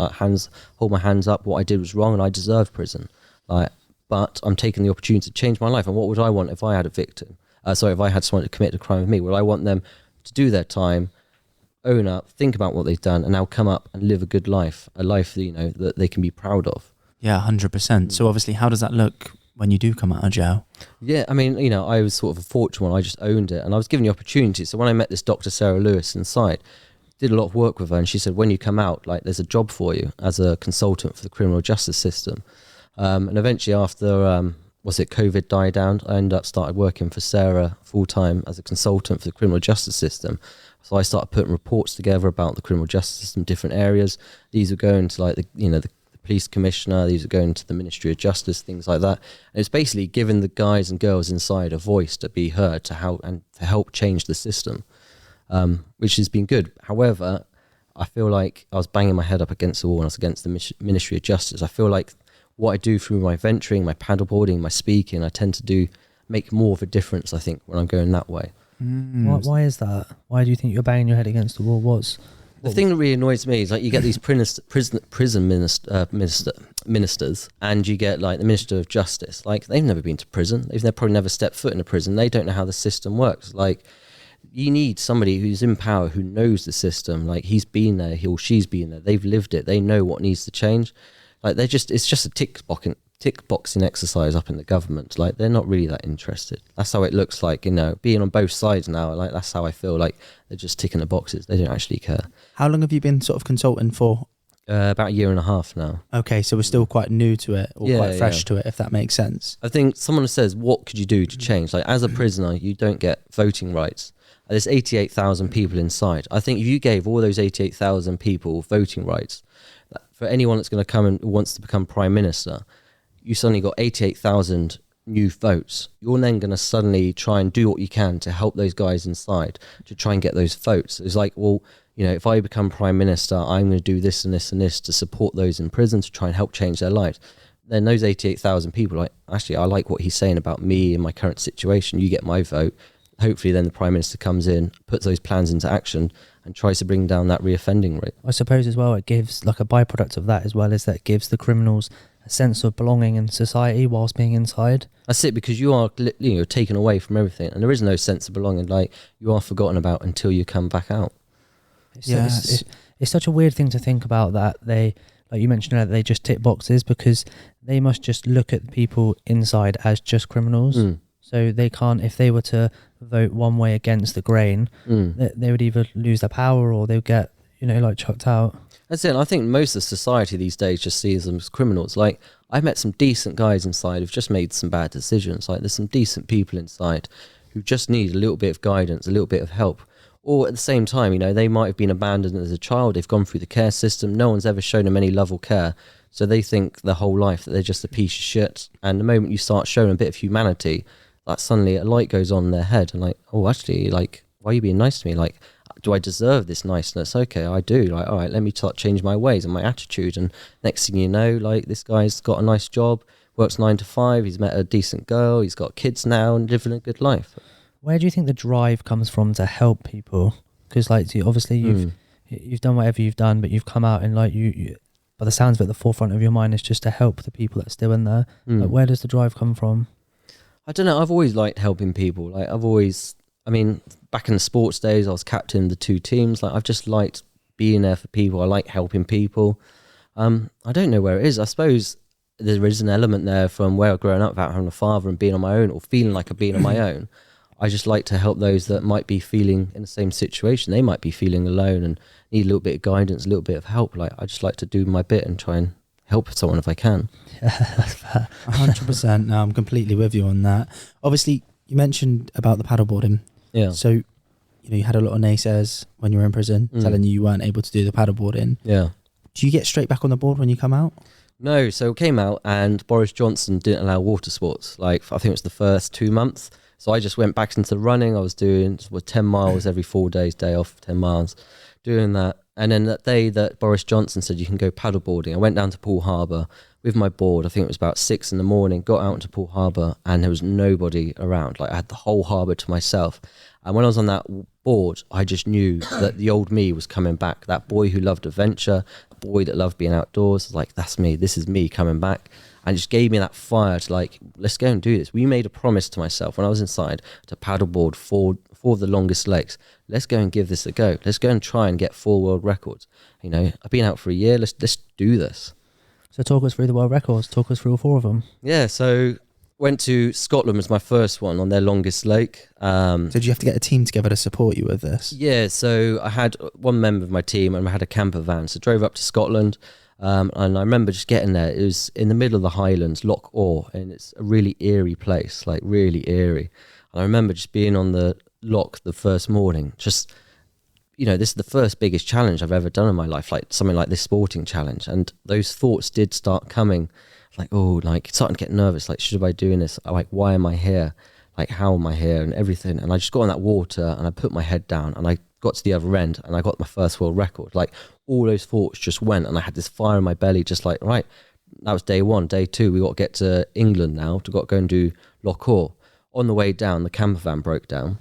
hold my hands up. What I did was wrong and I deserve prison. Like, but I'm taking the opportunity to change my life. And what would I want if I had a victim? If I had someone to commit a crime with me, would I want them to do their time, own up, think about what they've done, and now come up and live a good life, a life that, you know, that they can be proud of? Yeah, 100%. So obviously, how does that look when you do come out of jail? Yeah, I mean, you know, I was sort of a fortunate one. I just owned it, and I was given the opportunity. So when I met this Dr. Sarah Lewis inside, did a lot of work with her, and she said, when you come out, like, there's a job for you as a consultant for the criminal justice system. And eventually, after COVID died down, I started working for Sarah full time as a consultant for the criminal justice system. So I started putting reports together about the criminal justice system, different areas. These were going to, like, the police commissioner. These were going to the Ministry of Justice, things like that. And it's basically giving the guys and girls inside a voice to be heard, to help change the system, which has been good. However, I feel like I was banging my head up against the wall and I was against the Ministry of Justice. I feel like what I do through my venturing, my paddleboarding, my speaking, I tend to make more of a difference, I think, when I'm going that way. Why is that? Why do you think you're banging your head against the wall? The thing that really annoys me is, like, you get these prison ministers, and you get, like, the Minister of Justice. Like, they've never been to prison. They've probably never stepped foot in a prison. They don't know how the system works. Like, you need somebody who's in power, who knows the system. Like, he's been there, he or she's been there. They've lived it. They know what needs to change. Like, it's just a tick boxing exercise up in the government. Like, they're not really that interested. That's how it looks like, you know, being on both sides now. Like, that's how I feel. Like, they're just ticking the boxes. They don't actually care. How long have you been sort of consulting for? About a year and a half now. Okay, so we're still quite new to it, or quite fresh to it, if that makes sense. I think someone says, what could you do to change? Like, as a prisoner, you don't get voting rights. There's 88,000 people inside. I think if you gave all those 88,000 people voting rights, for anyone that's going to come and wants to become Prime Minister, you suddenly got 88,000 new votes, you're then going to suddenly try and do what you can to help those guys inside to try and get those votes. It's like, well, you know, if I become prime minister, I'm going to do this and this and this to support those in prison to try and help change their lives. Then those 88,000 people are like, actually, I like what he's saying about me and my current situation. You get my vote. Hopefully then the prime minister comes in, puts those plans into action and tries to bring down that reoffending rate. I suppose as well, it gives like a byproduct of that as well, is that it gives the criminals a sense of belonging in society whilst being inside. That's it, because you are, you know, taken away from everything, and there is no sense of belonging. Like, you are forgotten about until you come back out. It's such a weird thing to think about, that they, like you mentioned earlier, they just tick boxes, because they must just look at people inside as just criminals. So they can't, if they were to vote one way against the grain, they would either lose their power or they would get, you know, like chucked out. That's it. And I think most of society these days just sees them as criminals. Like, I've met some decent guys inside who've just made some bad decisions. Like, there's some decent people inside who just need a little bit of guidance, a little bit of help. Or at the same time, you know, they might have been abandoned as a child. They've gone through the care system. No one's ever shown them any love or care. So they think their whole life that they're just a piece of shit. And the moment you start showing a bit of humanity, like, suddenly a light goes on in their head and like, oh, actually, like, why are you being nice to me? Like, do I deserve this niceness? Okay, I do. Like, all right, let me start change my ways and my attitude. And next thing you know, like, this guy's got a nice job, works 9 to 5. He's met a decent girl. He's got kids now and living a good life. Where do you think the drive comes from to help people? Because, like, obviously you've done whatever you've done, but you've come out and, like, you by the sounds of it, the forefront of your mind is just to help the people that are still in there. Like, where does the drive come from? I don't know. I've always liked helping people. Like, I mean, back in the sports days, I was captain of the 2 teams. Like, I've just liked being there for people. I like helping people. I don't know where it is. I suppose there is an element there from where I've grown up, about having a father and being on my own, or feeling like I've been on my own. I just like to help those that might be feeling in the same situation. They might be feeling alone and need a little bit of guidance, a little bit of help. Like, I just like to do my bit and try and help someone if I can. Yeah, that's fair. 100%. No, I'm completely with you on that. Obviously, you mentioned about the paddleboarding. Yeah. So, you know, you had a lot of naysayers when you were in prison telling you weren't able to do the paddleboarding. Yeah. Do you get straight back on the board when you come out? No. So it came out and Boris Johnson didn't allow water sports. Like, I think it was the first 2 months. So I just went back into the running. I was doing 10 miles every 4 days, day off, 10 miles, doing that. And then that day that Boris Johnson said you can go paddleboarding, I went down to Poole Harbour with my board. I think it was about 6 a.m, got out into Poole Harbour and there was nobody around. Like, I had the whole harbour to myself. And when I was on that board, I just knew that the old me was coming back. That boy who loved adventure, a boy that loved being outdoors. Like, that's me. This is me coming back. And just gave me that fire to, like, let's go and do this. We made a promise to myself when I was inside to paddleboard four of the longest lakes. Let's go and give this a go. Let's go and try and get 4 world records. You know, I've been out for a year. Let's do this. So talk us through the world records. Talk us through all 4 of them. Yeah, so went to Scotland was my first one on their longest lake. So did you have to get a team together to support you with this? Yeah, so I had one member of my team and I had a camper van. So drove up to Scotland. And I remember just getting there. It was in the middle of the Highlands, Loch Orr, and it's a really eerie place, like really eerie. And I remember just being on the loch the first morning, just, you know, this is the first biggest challenge I've ever done in my life, like something like this sporting challenge. And those thoughts did start coming, like, oh, like starting to get nervous, like, should I be doing this? Like, why am I here? Like, how am I here? And everything. And I just got in that water and I put my head down and I got to the other end and I got my first world record. Like, all those thoughts just went and I had this fire in my belly, just like, right, that was day 1. Day 2, we got to get to England now to go and do Loch Orr. On the way down, the camper van broke down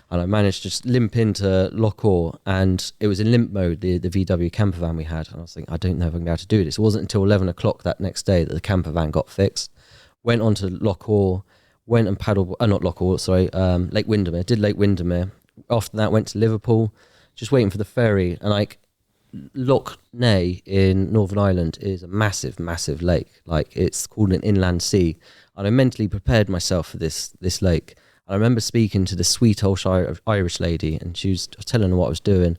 and I managed to just limp into Loch Orr, and it was in limp mode, the VW camper van we had. And I was thinking, I don't know if I'm going to be able to do this. It wasn't until 11 o'clock that next day that the camper van got fixed. Went on to Loch Orr, went and paddled, not Loch Orr, sorry, Lake Windermere, did Lake Windermere. After that, went to Liverpool, just waiting for the ferry. And like, Loch Ness in Northern Ireland is a massive, massive lake. Like, it's called an inland sea. And I mentally prepared myself for this lake. And I remember speaking to this sweet old Irish lady, and she was telling her what I was doing.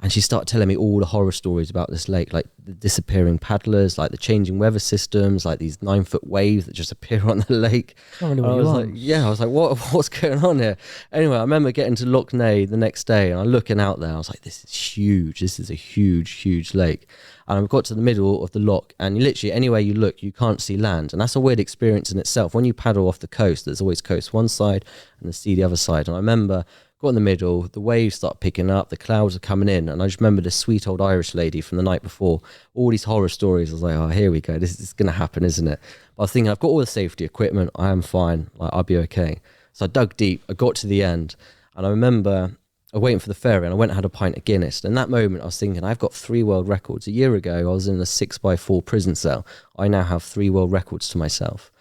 And she started telling me all the horror stories about this lake, like the disappearing paddlers, like the changing weather systems, like these 9-foot waves that just appear on the lake. Not really what I you was want. like, yeah, I was like, what's going on here? Anyway, I remember getting to Loch Ness the next day and I'm looking out there. I was like, this is huge. This is a huge, huge lake. And I got to the middle of the loch and literally anywhere you look, you can't see land. And that's a weird experience in itself. When you paddle off the coast, there's always coast one side and the sea the other side. And I remember got in the middle, the waves start picking up, the clouds are coming in, and I just remember this sweet old Irish lady from the night before, all these horror stories. I was like, oh, here we go, this is going to happen, isn't it? But I was thinking, I've got all the safety equipment, I am fine, like, I'll be okay. So I dug deep, I got to the end, and I remember I was waiting for the ferry, and I went and had a pint of Guinness. And in that moment, I was thinking, I've got 3 world records. A year ago, I was in a 6x4 prison cell. I now have 3 world records to myself.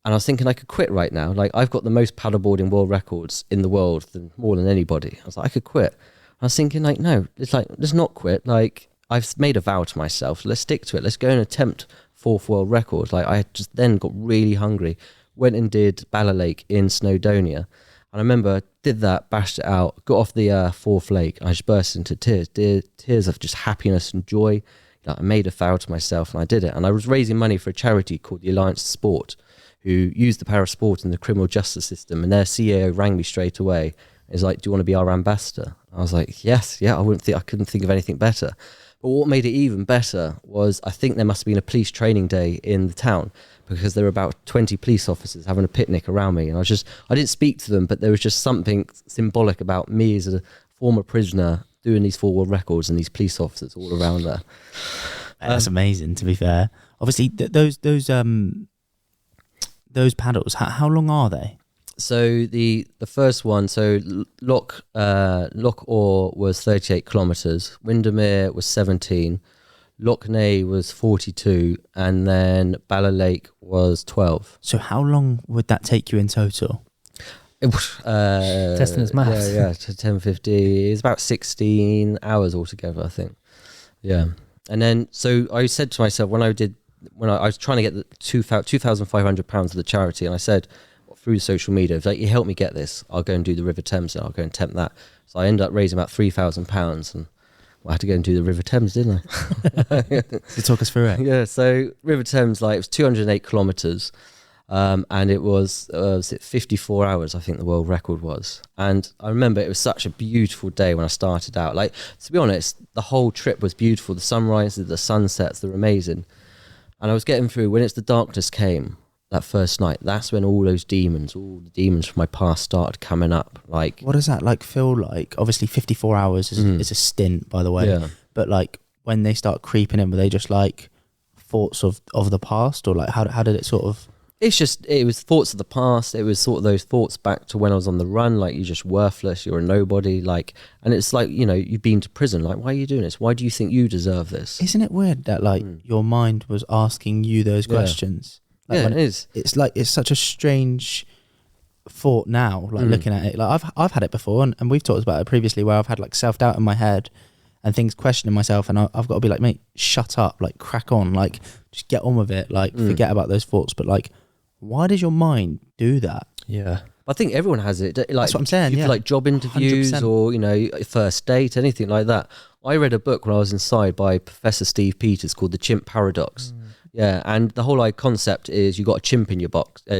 And I was thinking I could quit right now. Like, I've got the most paddleboarding world records in the world, more than anybody. I was like, I could quit. I was thinking, like, no, it's like, let's not quit. Like, I've made a vow to myself. Let's stick to it. Let's go and attempt 4th world record. Like, I just then got really hungry, went and did Bala Lake in Snowdonia. And I remember did that, bashed it out, got off the 4th lake. And I just burst into tears, tears of just happiness and joy. Like, I made a vow to myself and I did it. And I was raising money for a charity called the Alliance of Sport, who used the power of sport in the criminal justice system, and their CEO rang me straight away. He's like, do you want to be our ambassador? I was like, yes, yeah, I couldn't think of anything better. But what made it even better was I think there must have been a police training day in the town, because there were about 20 police officers having a picnic around me. And I didn't speak to them, but there was just something symbolic about me as a former prisoner doing these 4 world records and these police officers all around there. That's amazing, to be fair. Obviously, those paddles, how long are they? So the first one, so Loch Orr was 38 kilometres, Windermere was 17, Loch Ness was 42, and then Bala Lake was 12. So how long would that take you in total? Testing his maths. Yeah, to 10, 50. It's about 16 hours altogether, I think. Yeah. And then, so I said to myself, when I was trying to get the £2,500 of the charity, and I said through social media, if like, you help me get this, I'll go and do the River Thames and I'll go and attempt that. So I ended up raising about £3,000 and I had to go and do the River Thames, didn't I? So talk us through it. Yeah, so River Thames, like, it was 208 kilometres, and it was 54 hours, I think the world record was. And I remember it was such a beautiful day when I started out. Like, to be honest, the whole trip was beautiful. The sunrises, the sunsets, they're amazing. And I was getting through, when the darkness came that first night, that's when all the demons from my past started coming up. Like, what does that like feel like? Obviously 54 hours is a stint, by the way. Yeah. But like when they start creeping in, were they just like thoughts of the past, or like how did it sort of? It was thoughts of the past. It was sort of those thoughts back to when I was on the run, like, you're just worthless, you're a nobody, like, and it's like, you know, you've been to prison, like, why are you doing this? Why do you think you deserve this? Isn't it weird that like your mind was asking you those questions? Like, yeah, it is. It's like, it's such a strange thought now, like looking at it. Like I've had it before, and we've talked about it previously, where I've had like self-doubt in my head and things questioning myself, and I've got to be like, mate, shut up, like crack on, like just get on with it, like forget about those thoughts. But like, why does your mind do that? Yeah. I think everyone has it. Like, that's what I'm saying. Yeah. Like job interviews 100%. or, you know, first date, anything like that. I read a book when I was inside by Professor Steve Peters called The Chimp Paradox. Yeah, and the whole concept is you got a chimp in your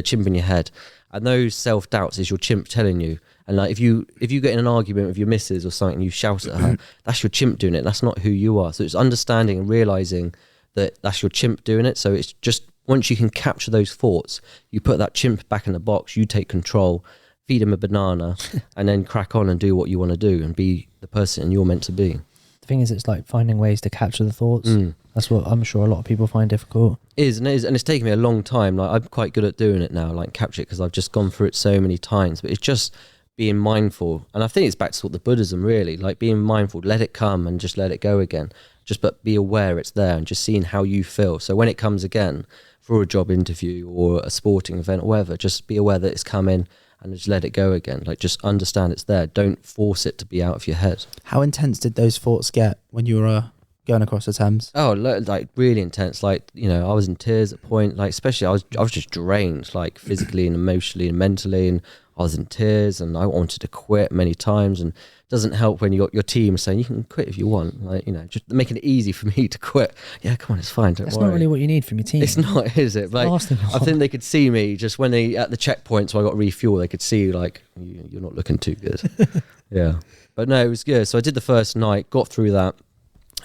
chimp in your head, and those self-doubts is your chimp telling you. And like if you get in an argument with your missus or something, and you shout at her, that's your chimp doing it. That's not who you are. So it's understanding and realizing that that's your chimp doing it. So it's just, once you can capture those thoughts, you put that chimp back in the box, you take control, feed him a banana, and then crack on and do what you want to do and be the person you're meant to be. The thing is, it's like finding ways to capture the thoughts. That's what I'm sure a lot of people find difficult. It is, and it's taken me a long time. Like, I'm quite good at doing it now, like capture it, because I've just gone through it so many times. But it's just being mindful, and I think it's back to sort of the Buddhism, really, like being mindful, let it come and just let it go again. But be aware it's there and just seeing how you feel. So when it comes again for a job interview or a sporting event or whatever, just be aware that it's coming and just let it go again. Like, just understand it's there. Don't force it to be out of your head. How intense did those thoughts get when you were going across the Thames? Oh, like really intense. Like, you know, I was in tears at point. Like, especially I was just drained, like physically and emotionally and mentally, and I was in tears, and I wanted to quit many times. And it doesn't help when you got your team saying you can quit if you want. Like, you know, just making it easy for me to quit. Yeah, come on, it's fine. Don't That's worry. not really what you need from your team. It's not, is it? Like, last thing you I want. think they could see me just when they at the checkpoint, so I got refuel. They could see like you're not looking too good. Yeah, but no, it was good. So I did the first night, got through that,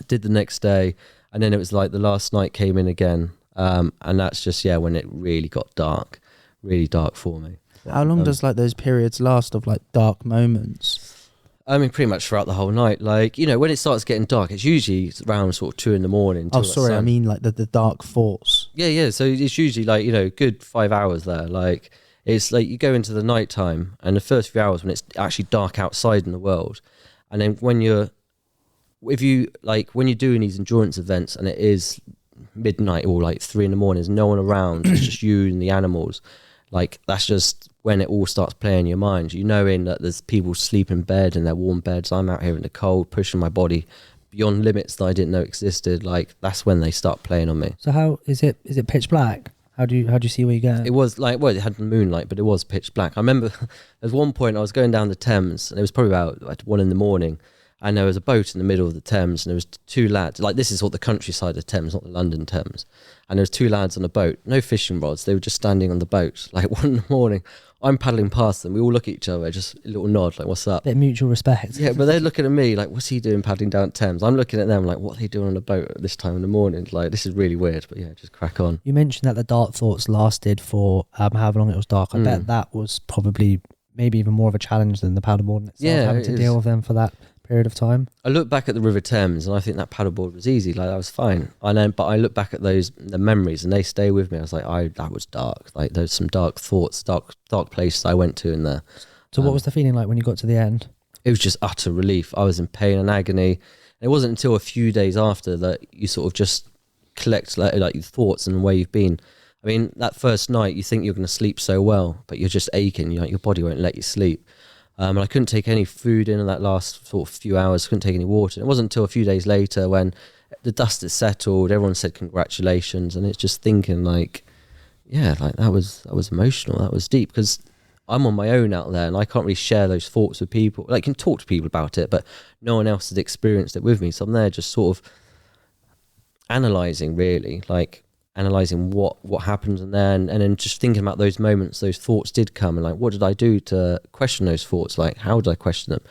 did the next day, and then it was like the last night came in again, and that's just when it really got dark, really dark for me. How long does like those periods last of like dark moments? I mean, pretty much throughout the whole night. Like, you know, when it starts getting dark, it's usually around sort of 2 a.m. Oh, sorry, I mean like the dark thoughts. Yeah. So it's usually like, you know, good 5 hours there. Like, it's like you go into the night time and the first few hours when it's actually dark outside in the world. And then when you're doing these endurance events and it is midnight or like 3 a.m, there's no one around, it's just you and the animals. Like, that's just when it all starts playing in your mind. You knowing that there's people sleep in bed in their warm beds. I'm out here in the cold, pushing my body beyond limits that I didn't know existed. Like, that's when they start playing on me. So how is it? Is it pitch black? How do you see where you go? It was like, well, it had moonlight, but it was pitch black. I remember there's one point I was going down the Thames, and it was probably about like 1 a.m, and there was a boat in the middle of the Thames, and there was 2 lads. Like, this is all the countryside of Thames, not the London Thames. And there was 2 lads on a boat, no fishing rods. They were just standing on the boat. Like, 1 a.m, I'm paddling past them. We all look at each other, just a little nod, like, what's up? Bit of mutual respect. Yeah, but they're looking at me like, what's he doing paddling down Thames? I'm looking at them like, what are they doing on a boat at this time in the morning? Like, this is really weird, but yeah, just crack on. You mentioned that the dark thoughts lasted for however long it was dark. I bet that was probably maybe even more of a challenge than the paddleboarding itself, having to deal with them for that period of time. I look back at the River Thames and I think that paddleboard was easy. Like, that was fine. But I look back at the memories and they stay with me. I was like, that was dark. Like, there's some dark thoughts, dark places I went to in there. So what was the feeling like when you got to the end? It was just utter relief. I was in pain and agony. And it wasn't until a few days after that you sort of just collect like your thoughts and where you've been. I mean, that first night you think you're going to sleep so well, but you're just aching. Your body won't let you sleep. And I couldn't take any food in that last sort of few hours, couldn't take any water. It wasn't until a few days later when the dust had settled, everyone said congratulations, and it's just thinking like, yeah, like that was emotional, that was deep, because I'm on my own out there and I can't really share those thoughts with people. Like, I can talk to people about it, but no one else has experienced it with me. So I'm there just sort of analysing what happened in there, and then just thinking about those moments, those thoughts did come, and like, what did I do to question those thoughts? Like, how did I question them?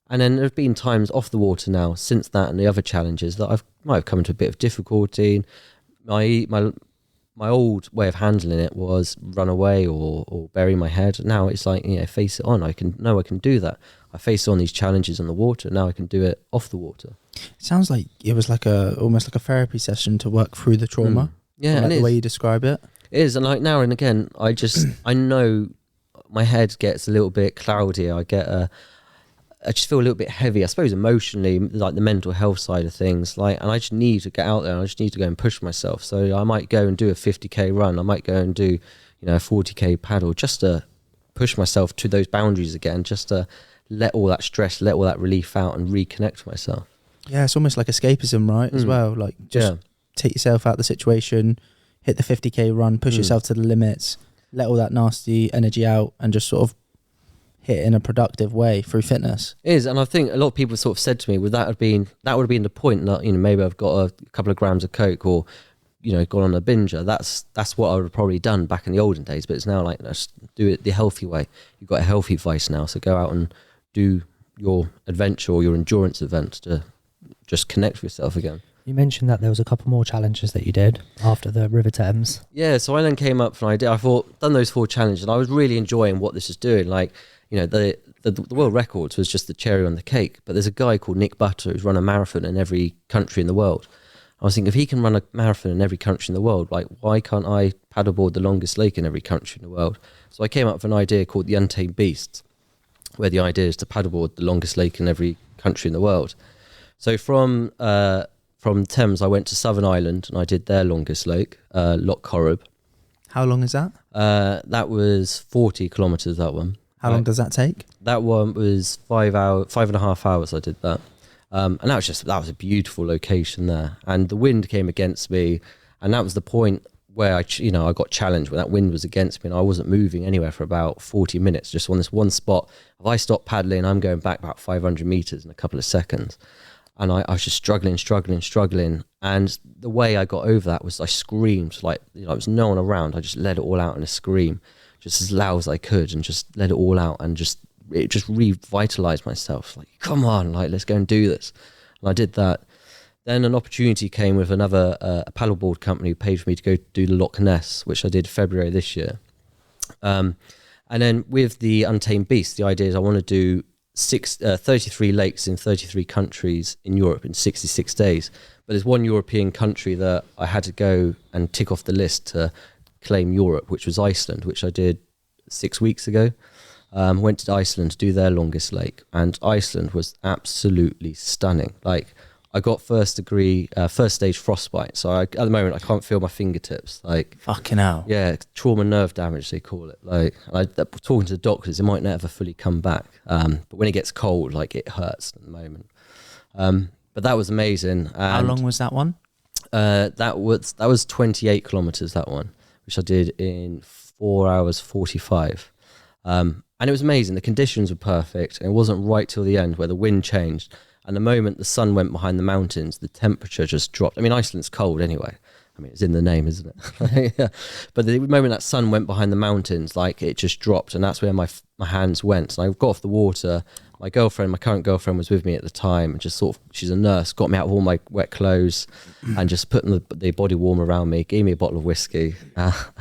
And then there have been times off the water now since that and the other challenges that might have come into a bit of difficulty. My old way of handling it was run away or bury my head. Now it's like, face it on. I can do that. I face on these challenges on the water. Now I can do it off the water. It sounds like it was like almost like a therapy session to work through the trauma. Yeah, like and the way you describe it. It is, and like now and again, I know my head gets a little bit cloudy. I just feel a little bit heavy. I suppose emotionally, like the mental health side of things. Like, and I just need to get out there. And I just need to go and push myself. So I might go and do a 50k run. I might go and do, a 40k paddle, just to push myself to those boundaries again. Just to let all that stress, let all that relief out, and reconnect myself. Yeah, it's almost like escapism, right? As well, like just. Take yourself out of the situation, hit the 50k run, push yourself to the limits, let all that nasty energy out, and just sort of hit in a productive way through fitness. It is, and I think a lot of people sort of said to me, well, that would have been the point that, maybe I've got a couple of grams of coke or, gone on a binger. That's what I would have probably done back in the olden days, but it's now like, let's do it the healthy way. You've got a healthy vice now, so go out and do your adventure or your endurance event to just connect with yourself again. You mentioned that there was a couple more challenges that you did after the River Thames. Yeah, so I then came up with an idea. I thought, done those 4 challenges, and I was really enjoying what this is doing. Like, the world records was just the cherry on the cake. But there's a guy called Nick Butter who's run a marathon in every country in the world. I was thinking, if he can run a marathon in every country in the world, like, why can't I paddleboard the longest lake in every country in the world? So I came up with an idea called the Untamed Beast, where the idea is to paddleboard the longest lake in every country in the world. So from Thames, I went to Southern Ireland and I did their longest lake, Loch Corrib. How long is that? That was 40 kilometres, that one. How long does that take? That one was 5.5 hours I did that. And that was a beautiful location there. And the wind came against me, and that was the point where I got challenged when that wind was against me, and I wasn't moving anywhere for about 40 minutes, just on this one spot. If I stop paddling, I'm going back about 500 meters in a couple of seconds. And I was just struggling. And the way I got over that was I screamed, like, there was no one around. I just let it all out in a scream, just as loud as I could, and just let it all out, and it just revitalized myself. Like, come on, like, let's go and do this. And I did that. Then an opportunity came with another a paddleboard company who paid for me to go do the Loch Ness, which I did February this year. And then with the Untamed Beast, the idea is I want to do 33 lakes in 33 countries in Europe in 66 days. But there's one European country that I had to go and tick off the list to claim Europe, which was Iceland, which I did 6 weeks ago. Went to Iceland to do their longest lake, and Iceland was absolutely stunning. Like, I got first stage frostbite, so at the moment I can't feel my fingertips. Like, fucking hell. Yeah, trauma nerve damage, they call it. Like, talking to the doctors, it might never fully come back. But when it gets cold, like, it hurts at the moment. But that was amazing. And how long was that one? That was 28 kilometers. That one, which I did in 4 hours 45. And it was amazing. The conditions were perfect, and it wasn't right till the end where the wind changed. And the moment the sun went behind the mountains, the temperature just dropped. I mean, Iceland's cold anyway. I mean, it's in the name, isn't it? Yeah. But the moment that sun went behind the mountains, like, it just dropped, and that's where my hands went. And I got off the water. My current girlfriend was with me at the time, and just sort of, she's a nurse, got me out of all my wet clothes and just put the body warmer around me, gave me a bottle of whiskey.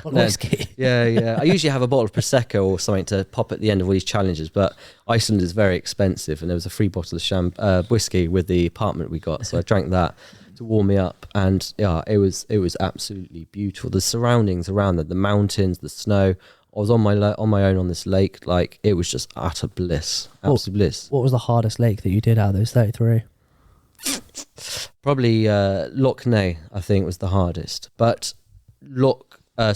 Whiskey? Yeah. I usually have a bottle of Prosecco or something to pop at the end of all these challenges, but Iceland is very expensive, and there was a free bottle of whiskey with the apartment we got, so I drank that to warm me up. And yeah, it was absolutely beautiful. The surroundings around the mountains, the snow. I was on my own on this lake. Like, it was just utter bliss, absolute bliss. What was the hardest lake that you did out of those 33? Probably Loch Ness, I think, was the hardest. But I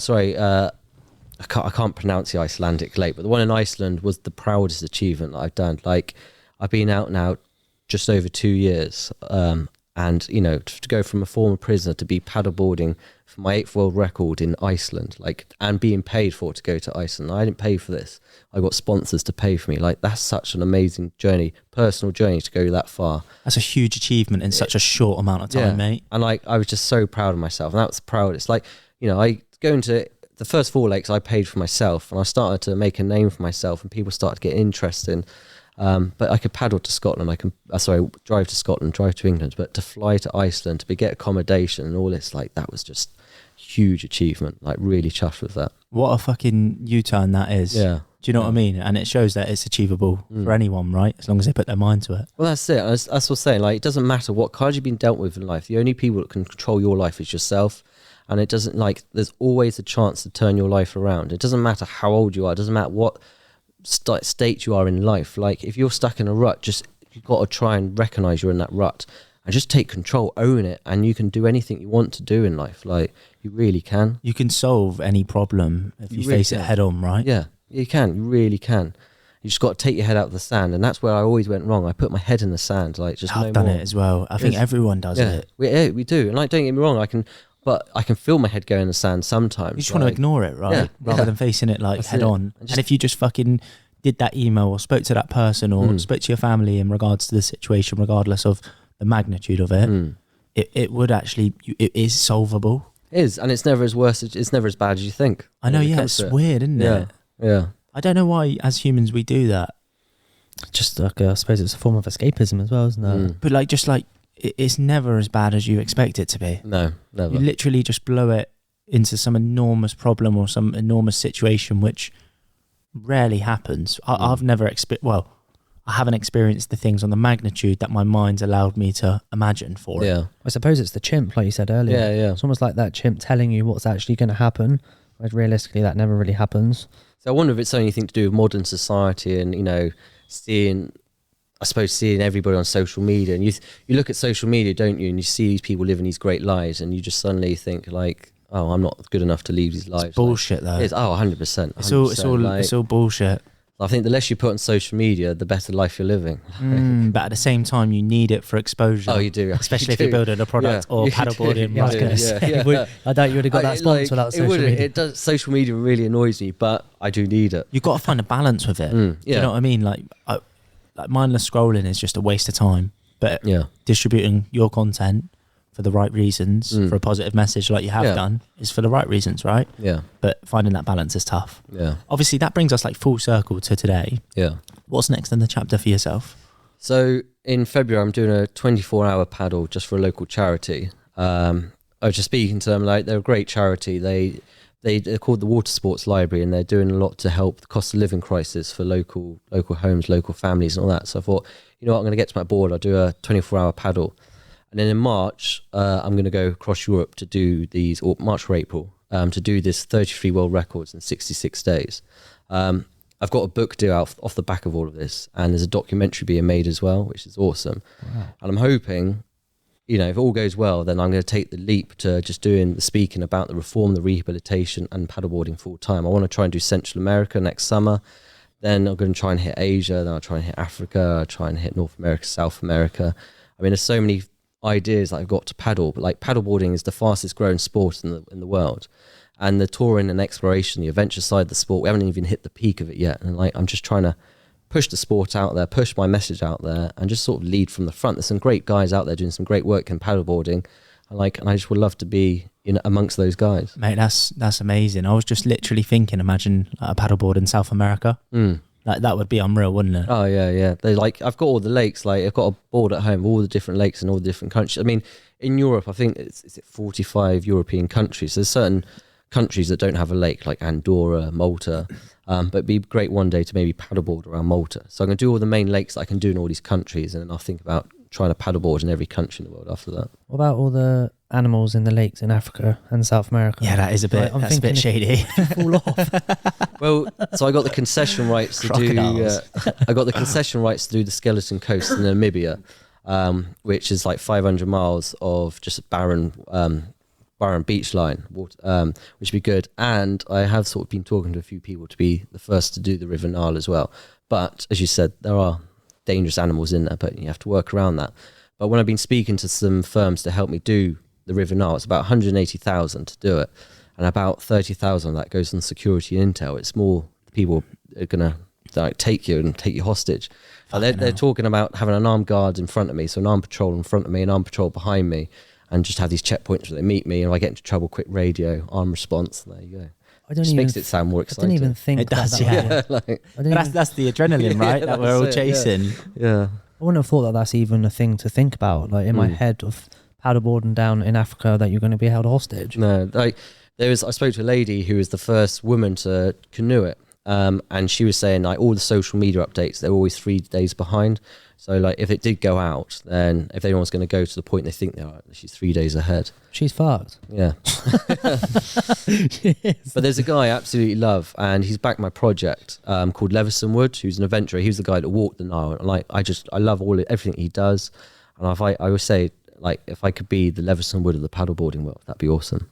can't pronounce the Icelandic lake, but the one in Iceland was the proudest achievement that I've done. Like, I've been out now just over 2 years, and to go from a former prisoner to be paddleboarding for my 8th world record in Iceland, like, and being paid for it to go to Iceland. I didn't pay for this. I got sponsors to pay for me. Like, that's such an amazing journey, personal journey, to go that far. That's a huge achievement in such a short amount of time, mate. And like, I was just so proud of myself, and that was the proudest. Like, I go into the first 4 lakes I paid for myself, and I started to make a name for myself, and people started to get interested. But I could paddle to Scotland. Drive to Scotland, drive to England, but to fly to Iceland, to get accommodation and all this, like, that was just huge achievement. Like, really chuffed with that. What a fucking U-turn that is. Yeah. Do you know what I mean? And it shows that it's achievable for anyone, right? As long as they put their mind to it. Well, that's it. That's what I'm saying. Like, it doesn't matter what cards you've been dealt with in life. The only people that can control your life is yourself. And it doesn't, like, there's always a chance to turn your life around. It doesn't matter how old you are. It doesn't matter what state you are in life. Like, if you're stuck in a rut, you've got to try and recognize you're in that rut and just take control, own it, and you can do anything you want to do in life. Like, you really can. You can solve any problem if you really face it head on, right? Yeah, you can. You really can. You just got to take your head out of the sand, and that's where I always went wrong. I put my head in the sand, like, just I've done it as well. I think everyone does it. We do. And, like, don't get me wrong, but I can feel my head go in the sand sometimes. You just want to ignore it, right? Rather than facing it, like, head on. And if you just fucking did that email or spoke to that person or spoke to your family in regards to the situation, regardless of the magnitude of it, it would actually, it is solvable. It is, and it's never as bad as you think. I know, yeah, it's weird, isn't it? Yeah. I don't know why, as humans, we do that. Just like, I suppose it's a form of escapism as well, isn't it? But like, just like, it's never as bad as you expect it to be. No, never. You literally just blow it into some enormous problem or some enormous situation, which rarely happens. I've never I haven't experienced the things on the magnitude that my mind's allowed me to imagine for it. Yeah. I suppose it's the chimp, like you said earlier. Yeah. It's almost like that chimp telling you what's actually going to happen, whereas realistically that never really happens. So I wonder if it's anything to do with modern society and, seeing everybody on social media. And you look at social media, don't you, and you see these people living these great lives, and you just suddenly think, like, oh, I'm not good enough to leave these lives. It's bullshit, though. It's 100%. It's all bullshit. I think the less you put on social media, the better life you're living. But at the same time, you need it for exposure. Oh, you do. Especially You if you're do. building a product or you paddleboarding. do. I was You going do, to yeah, say, yeah. I doubt you would have got that sponsor without it social wouldn't. media. It does. Social media really annoys me, but I do need it. You've got to find a balance with it. Do you know what I mean? Like mindless scrolling is just a waste of time. But distributing your content for the right reasons, for a positive message like you have done, is for the right reasons, right? Yeah. But finding that balance is tough. Yeah. Obviously, that brings us like full circle to today. Yeah. What's next in the chapter for yourself? So in February, I'm doing a 24-hour paddle just for a local charity. I was just speaking to them, like they're a great charity. They're called the Water Sports Library, and they're doing a lot to help the cost of living crisis for local homes, local families and all that. So I thought, you know what, I'm going to get to my board. I'll do a 24-hour paddle. And then in March, I'm going to go across Europe to do these, or March or April, to do this 33 world records in 66 days. I've got a book due out off the back of all of this, and there's a documentary being made as well, which is awesome. Wow. And I'm hoping, you know, if all goes well, then I'm going to take the leap to just doing the speaking about the reform, the rehabilitation and paddleboarding full time. I want to try and do Central America next summer. Then I'm going to try and hit Asia. Then I'll try and hit Africa. I'll try and hit North America, South America. I mean, there's so many ideas that I've got to paddle, but like paddleboarding is the fastest growing sport in the world. And the touring and exploration, the adventure side of the sport, we haven't even hit the peak of it yet. And like, I'm just trying to push the sport out there, push my message out there, and just sort of lead from the front. There's some great guys out there doing some great work in paddleboarding. And I just would love to be amongst those guys. Mate, that's amazing. I was just literally thinking, imagine a paddleboard in South America. That would be unreal, wouldn't it? Oh yeah. They like, I've got all the lakes. Like I've got a board at home, all the different lakes in all the different countries. I mean, in Europe, I think it's 45 European countries. So there's certain countries that don't have a lake, like Andorra, Malta. But it'd be great one day to maybe paddleboard around Malta. So I'm going to do all the main lakes that I can do in all these countries, and then I'll think about trying to paddleboard in every country in the world after that. What about all the animals in the lakes in Africa and South America? Yeah, that is a bit. That's a bit shady. Fall off. Well, so I got the concession rights to do. I got the concession rights to do the Skeleton Coast in Namibia, which is like 500 miles of just barren beach line, which would be good. And I have sort of been talking to a few people to be the first to do the River Nile as well. But as you said, there are dangerous animals in there, but you have to work around that. But when I've been speaking to some firms to help me do the River Nile, it's about 180,000 to do it, and about 30,000 of that goes on security and intel. It's more people are gonna like take you hostage. They're talking about having an armed guard in front of me, so an armed patrol in front of me, an armed patrol behind me, and just have these checkpoints where they meet me, and if I get into trouble, quick radio, armed response. There you go. Just makes it sound more exciting. I didn't even think it does. That's the adrenaline, right? that we're all chasing. Yeah. I wouldn't have thought that that's even a thing to think about. Like in my head of paddleboarding down in Africa, that you're going to be held hostage. No, like I spoke to a lady who was the first woman to canoe it, and she was saying like all the social media updates, they're always 3 days behind. So like if it did go out, then if anyone's going to go to the point they think they are, she's 3 days ahead. She's fucked. Yeah. But there's a guy I absolutely love, and he's backed my project called Leveson Wood, who's an adventurer. He was the guy that walked the Nile. And like I love everything he does. And I always say, like, if I could be the Leveson Wood of the paddleboarding world, that'd be awesome.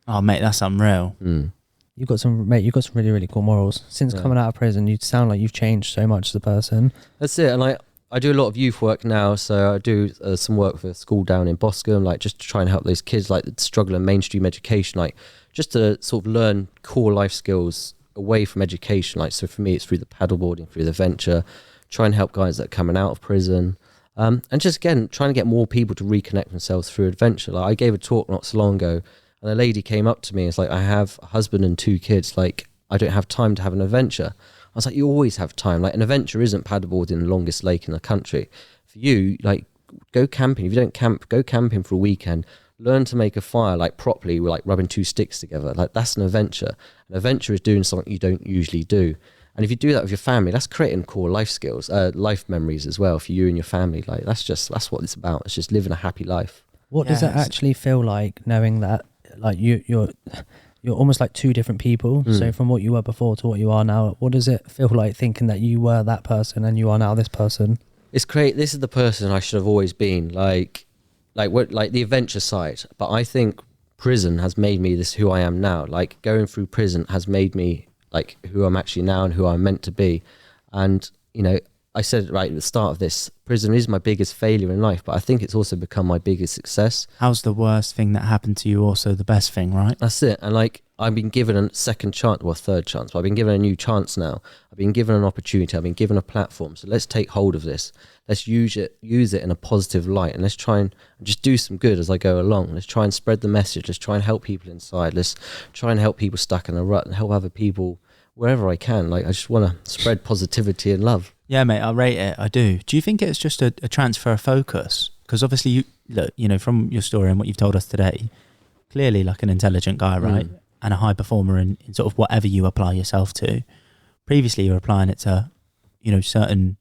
Oh mate, that's unreal. You've got some really, really cool morals. Since coming out of prison, you sound like you've changed so much as a person. That's it. And like I do a lot of youth work now, so I do some work for a school down in Boscombe, like just to try and help those kids like that struggle in mainstream education, like just to sort of learn core life skills away from education. Like, so for me, it's through the paddleboarding, through the venture, try and help guys that are coming out of prison. And just again, trying to get more people to reconnect themselves through adventure. Like I gave a talk not so long ago, and a lady came up to me. It's like, I have a husband and 2 kids. Like, I don't have time to have an adventure. I was like, you always have time. Like, an adventure isn't paddleboarding the longest lake in the country. For you, like, go camping. If you don't camp, go camping for a weekend. Learn to make a fire, like, properly, with, like, rubbing 2 sticks together. Like, that's an adventure. An adventure is doing something you don't usually do. And if you do that with your family, that's creating core life skills, life memories as well for you and your family. Like, that's what it's about. It's just living a happy life. What does it actually feel like knowing that, like, you're almost like 2 different people? So from what you were before to what you are now, what does it feel like thinking that you were that person and you are now this person? It's great. This is the person I should have always been. Like the adventure side. But I think prison has made me who I am now. Like, going through prison has made me like who I'm actually now and who I'm meant to be. And, you know, I said right at the start of this, prison is my biggest failure in life, but I think it's also become my biggest success. How's the worst thing that happened to you also the best thing, right? That's it. And like, I've been given a second chance, well, third chance, but I've been given a new chance now. I've been given an opportunity. I've been given a platform. So let's take hold of this. Let's use it in a positive light, and let's try and just do some good as I go along. Let's try and spread the message. Let's try and help people inside. Let's try and help people stuck in a rut and help other people wherever I can. Like, I just want to spread positivity and love. Yeah, mate, I rate it. I do. Do you think it's just a transfer of focus? Because obviously, you look, you know, from your story and what you've told us today, clearly like an intelligent guy, right? And a high performer in sort of whatever you apply yourself to. Previously, you're applying it to, you know, certain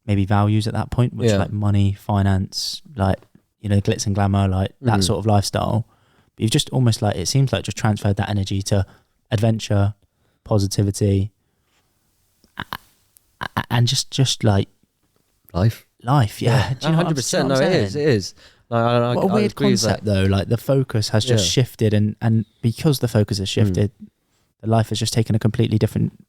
maybe values at that point, which like money, finance, like, you know, glitz and glamour, like that sort of lifestyle. But you've just almost like, it seems like just transferred that energy to adventure, positivity, and just like life. Yeah, do you know 100%. No, it is. Like, what a weird concept though. Like the focus has just shifted, and because the focus has shifted, the life has just taken a completely different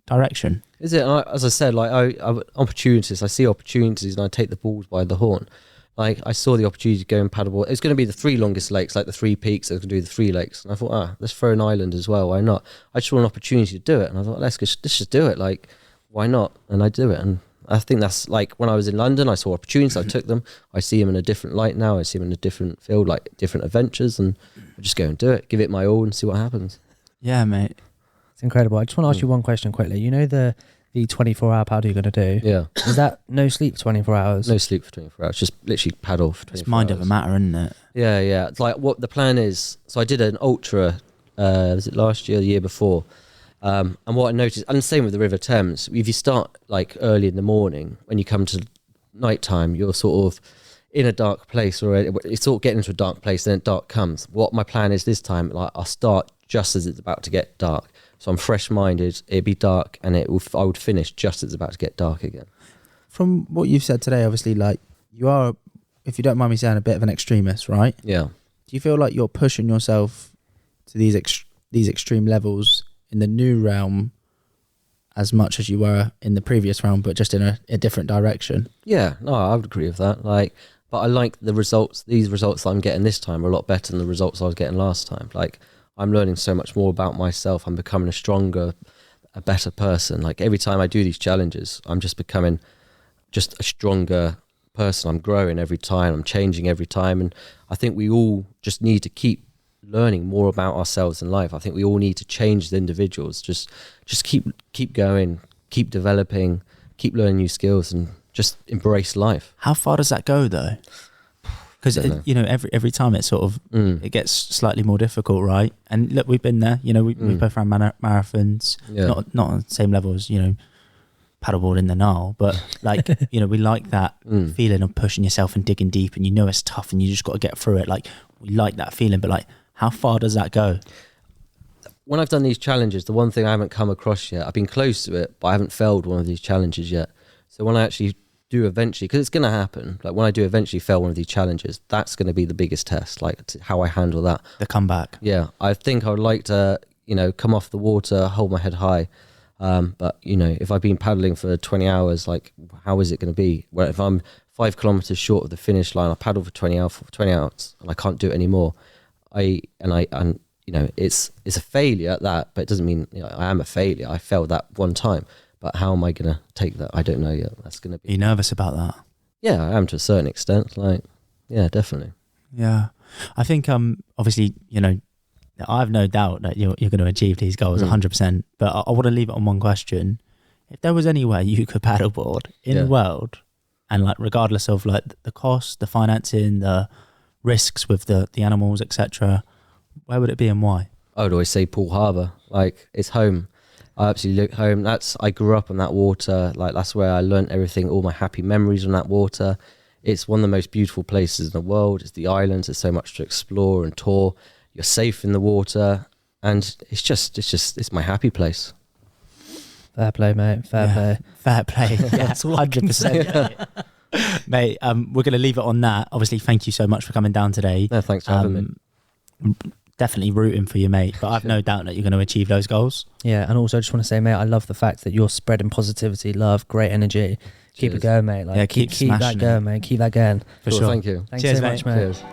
direction. Is it? As I said, like I opportunities. I see opportunities, and I take the balls by the horn. Like, I saw the opportunity to go and paddleboard. It's going to be the 3 longest lakes, like the 3 peaks. I was going to do the 3 lakes, and I thought, let's throw an island as well. Why not? I just want an opportunity to do it, and I thought, let's just do it. Like, why not? And I do it, and I think that's like when I was in London, I saw opportunities, I took them. I see them in a different light now. I see them in a different field, like different adventures, and I just go and do it, give it my all, and see what happens. Yeah, mate. It's incredible. I just want to ask you one question quickly. You know the 24-hour paddle you're going to do? Yeah. Is that no sleep for 24 hours? No sleep for 24 hours. Just literally paddle for 24 hours. It's mind over matter, isn't it? Yeah. It's like what the plan is. So I did an ultra, was it last year, the year before? And what I noticed, and the same with the River Thames, if you start like early in the morning, when you come to nighttime, you're sort of in a dark place, or it's sort of getting into a dark place, then dark comes. What my plan is this time, like I'll start just as it's about to get dark. So I'm fresh-minded, it'd be dark, and I would finish just as it's about to get dark again. From what you've said today, obviously, like, you are, if you don't mind me saying, a bit of an extremist, right? Yeah. Do you feel like you're pushing yourself to these extreme levels in the new realm as much as you were in the previous realm, but just in a different direction? Yeah, no, I would agree with that. Like, but I like the results. These results I'm getting this time are a lot better than the results I was getting last time. Like, I'm learning so much more about myself. I'm becoming a stronger, a better person. Like, every time I do these challenges, I'm just becoming just a stronger person. I'm growing every time. I'm changing every time. And I think we all just need to keep learning more about ourselves in life. I think we all need to change as individuals. Just keep going, keep developing, keep learning new skills, and just embrace life. How far does that go though? Because you know, every time it sort of it gets slightly more difficult, right? And look, we've been there. You know, we both ran marathons, not on the same level as, you know, paddleboard in the Nile, but like you know, we like that feeling of pushing yourself and digging deep, and you know it's tough, and you just got to get through it. Like, we like that feeling, but like, how far does that go? When I've done these challenges, the one thing I haven't come across yet, I've been close to it, but I haven't failed one of these challenges yet. So when I actually do eventually, because it's going to happen, like when I do eventually fail one of these challenges, that's going to be the biggest test, like how I handle that. The comeback. Yeah, I think I would like to, you know, come off the water, hold my head high. But, you know, if I've been paddling for 20 hours, like, how is it going to be? Well, if I'm 5 kilometers short of the finish line, I paddle for 20 hours and I can't do it anymore. And you know, it's a failure at that, but it doesn't mean, you know, I am a failure. I failed that one time, but how am I going to take that? I don't know yet. That's going to be. Are you nervous about that? Yeah, I am to a certain extent. Like, yeah, definitely. Yeah, I think obviously, you know, I have no doubt that you're going to achieve these goals 100%. But I want to leave it on one question: if there was any way you could paddleboard in the world, and like regardless of like the cost, the financing, the risks with the animals, etc., where would it be and why? I would always say Poole Harbour. Like, it's home. I absolutely look home. I grew up on that water. Like, that's where I learnt everything, all my happy memories on that water. It's one of the most beautiful places in the world. It's the islands. There's so much to explore and tour. You're safe in the water, and it's my happy place. Fair play, mate. Fair play. Yeah, 100%. Mate, we're going to leave it on that. Obviously, thank you so much for coming down today. No, thanks for having me. definitely rooting for you, mate. But I've no doubt that you're going to achieve those goals. Yeah, and also I just want to say, mate, I love the fact that you're spreading positivity, love, great energy. Keep it going, mate. Like, keep that smashing going, it. mate. Keep that going. For Cool, sure. thank you. Thanks Cheers, so mate. much, mate. Cheers.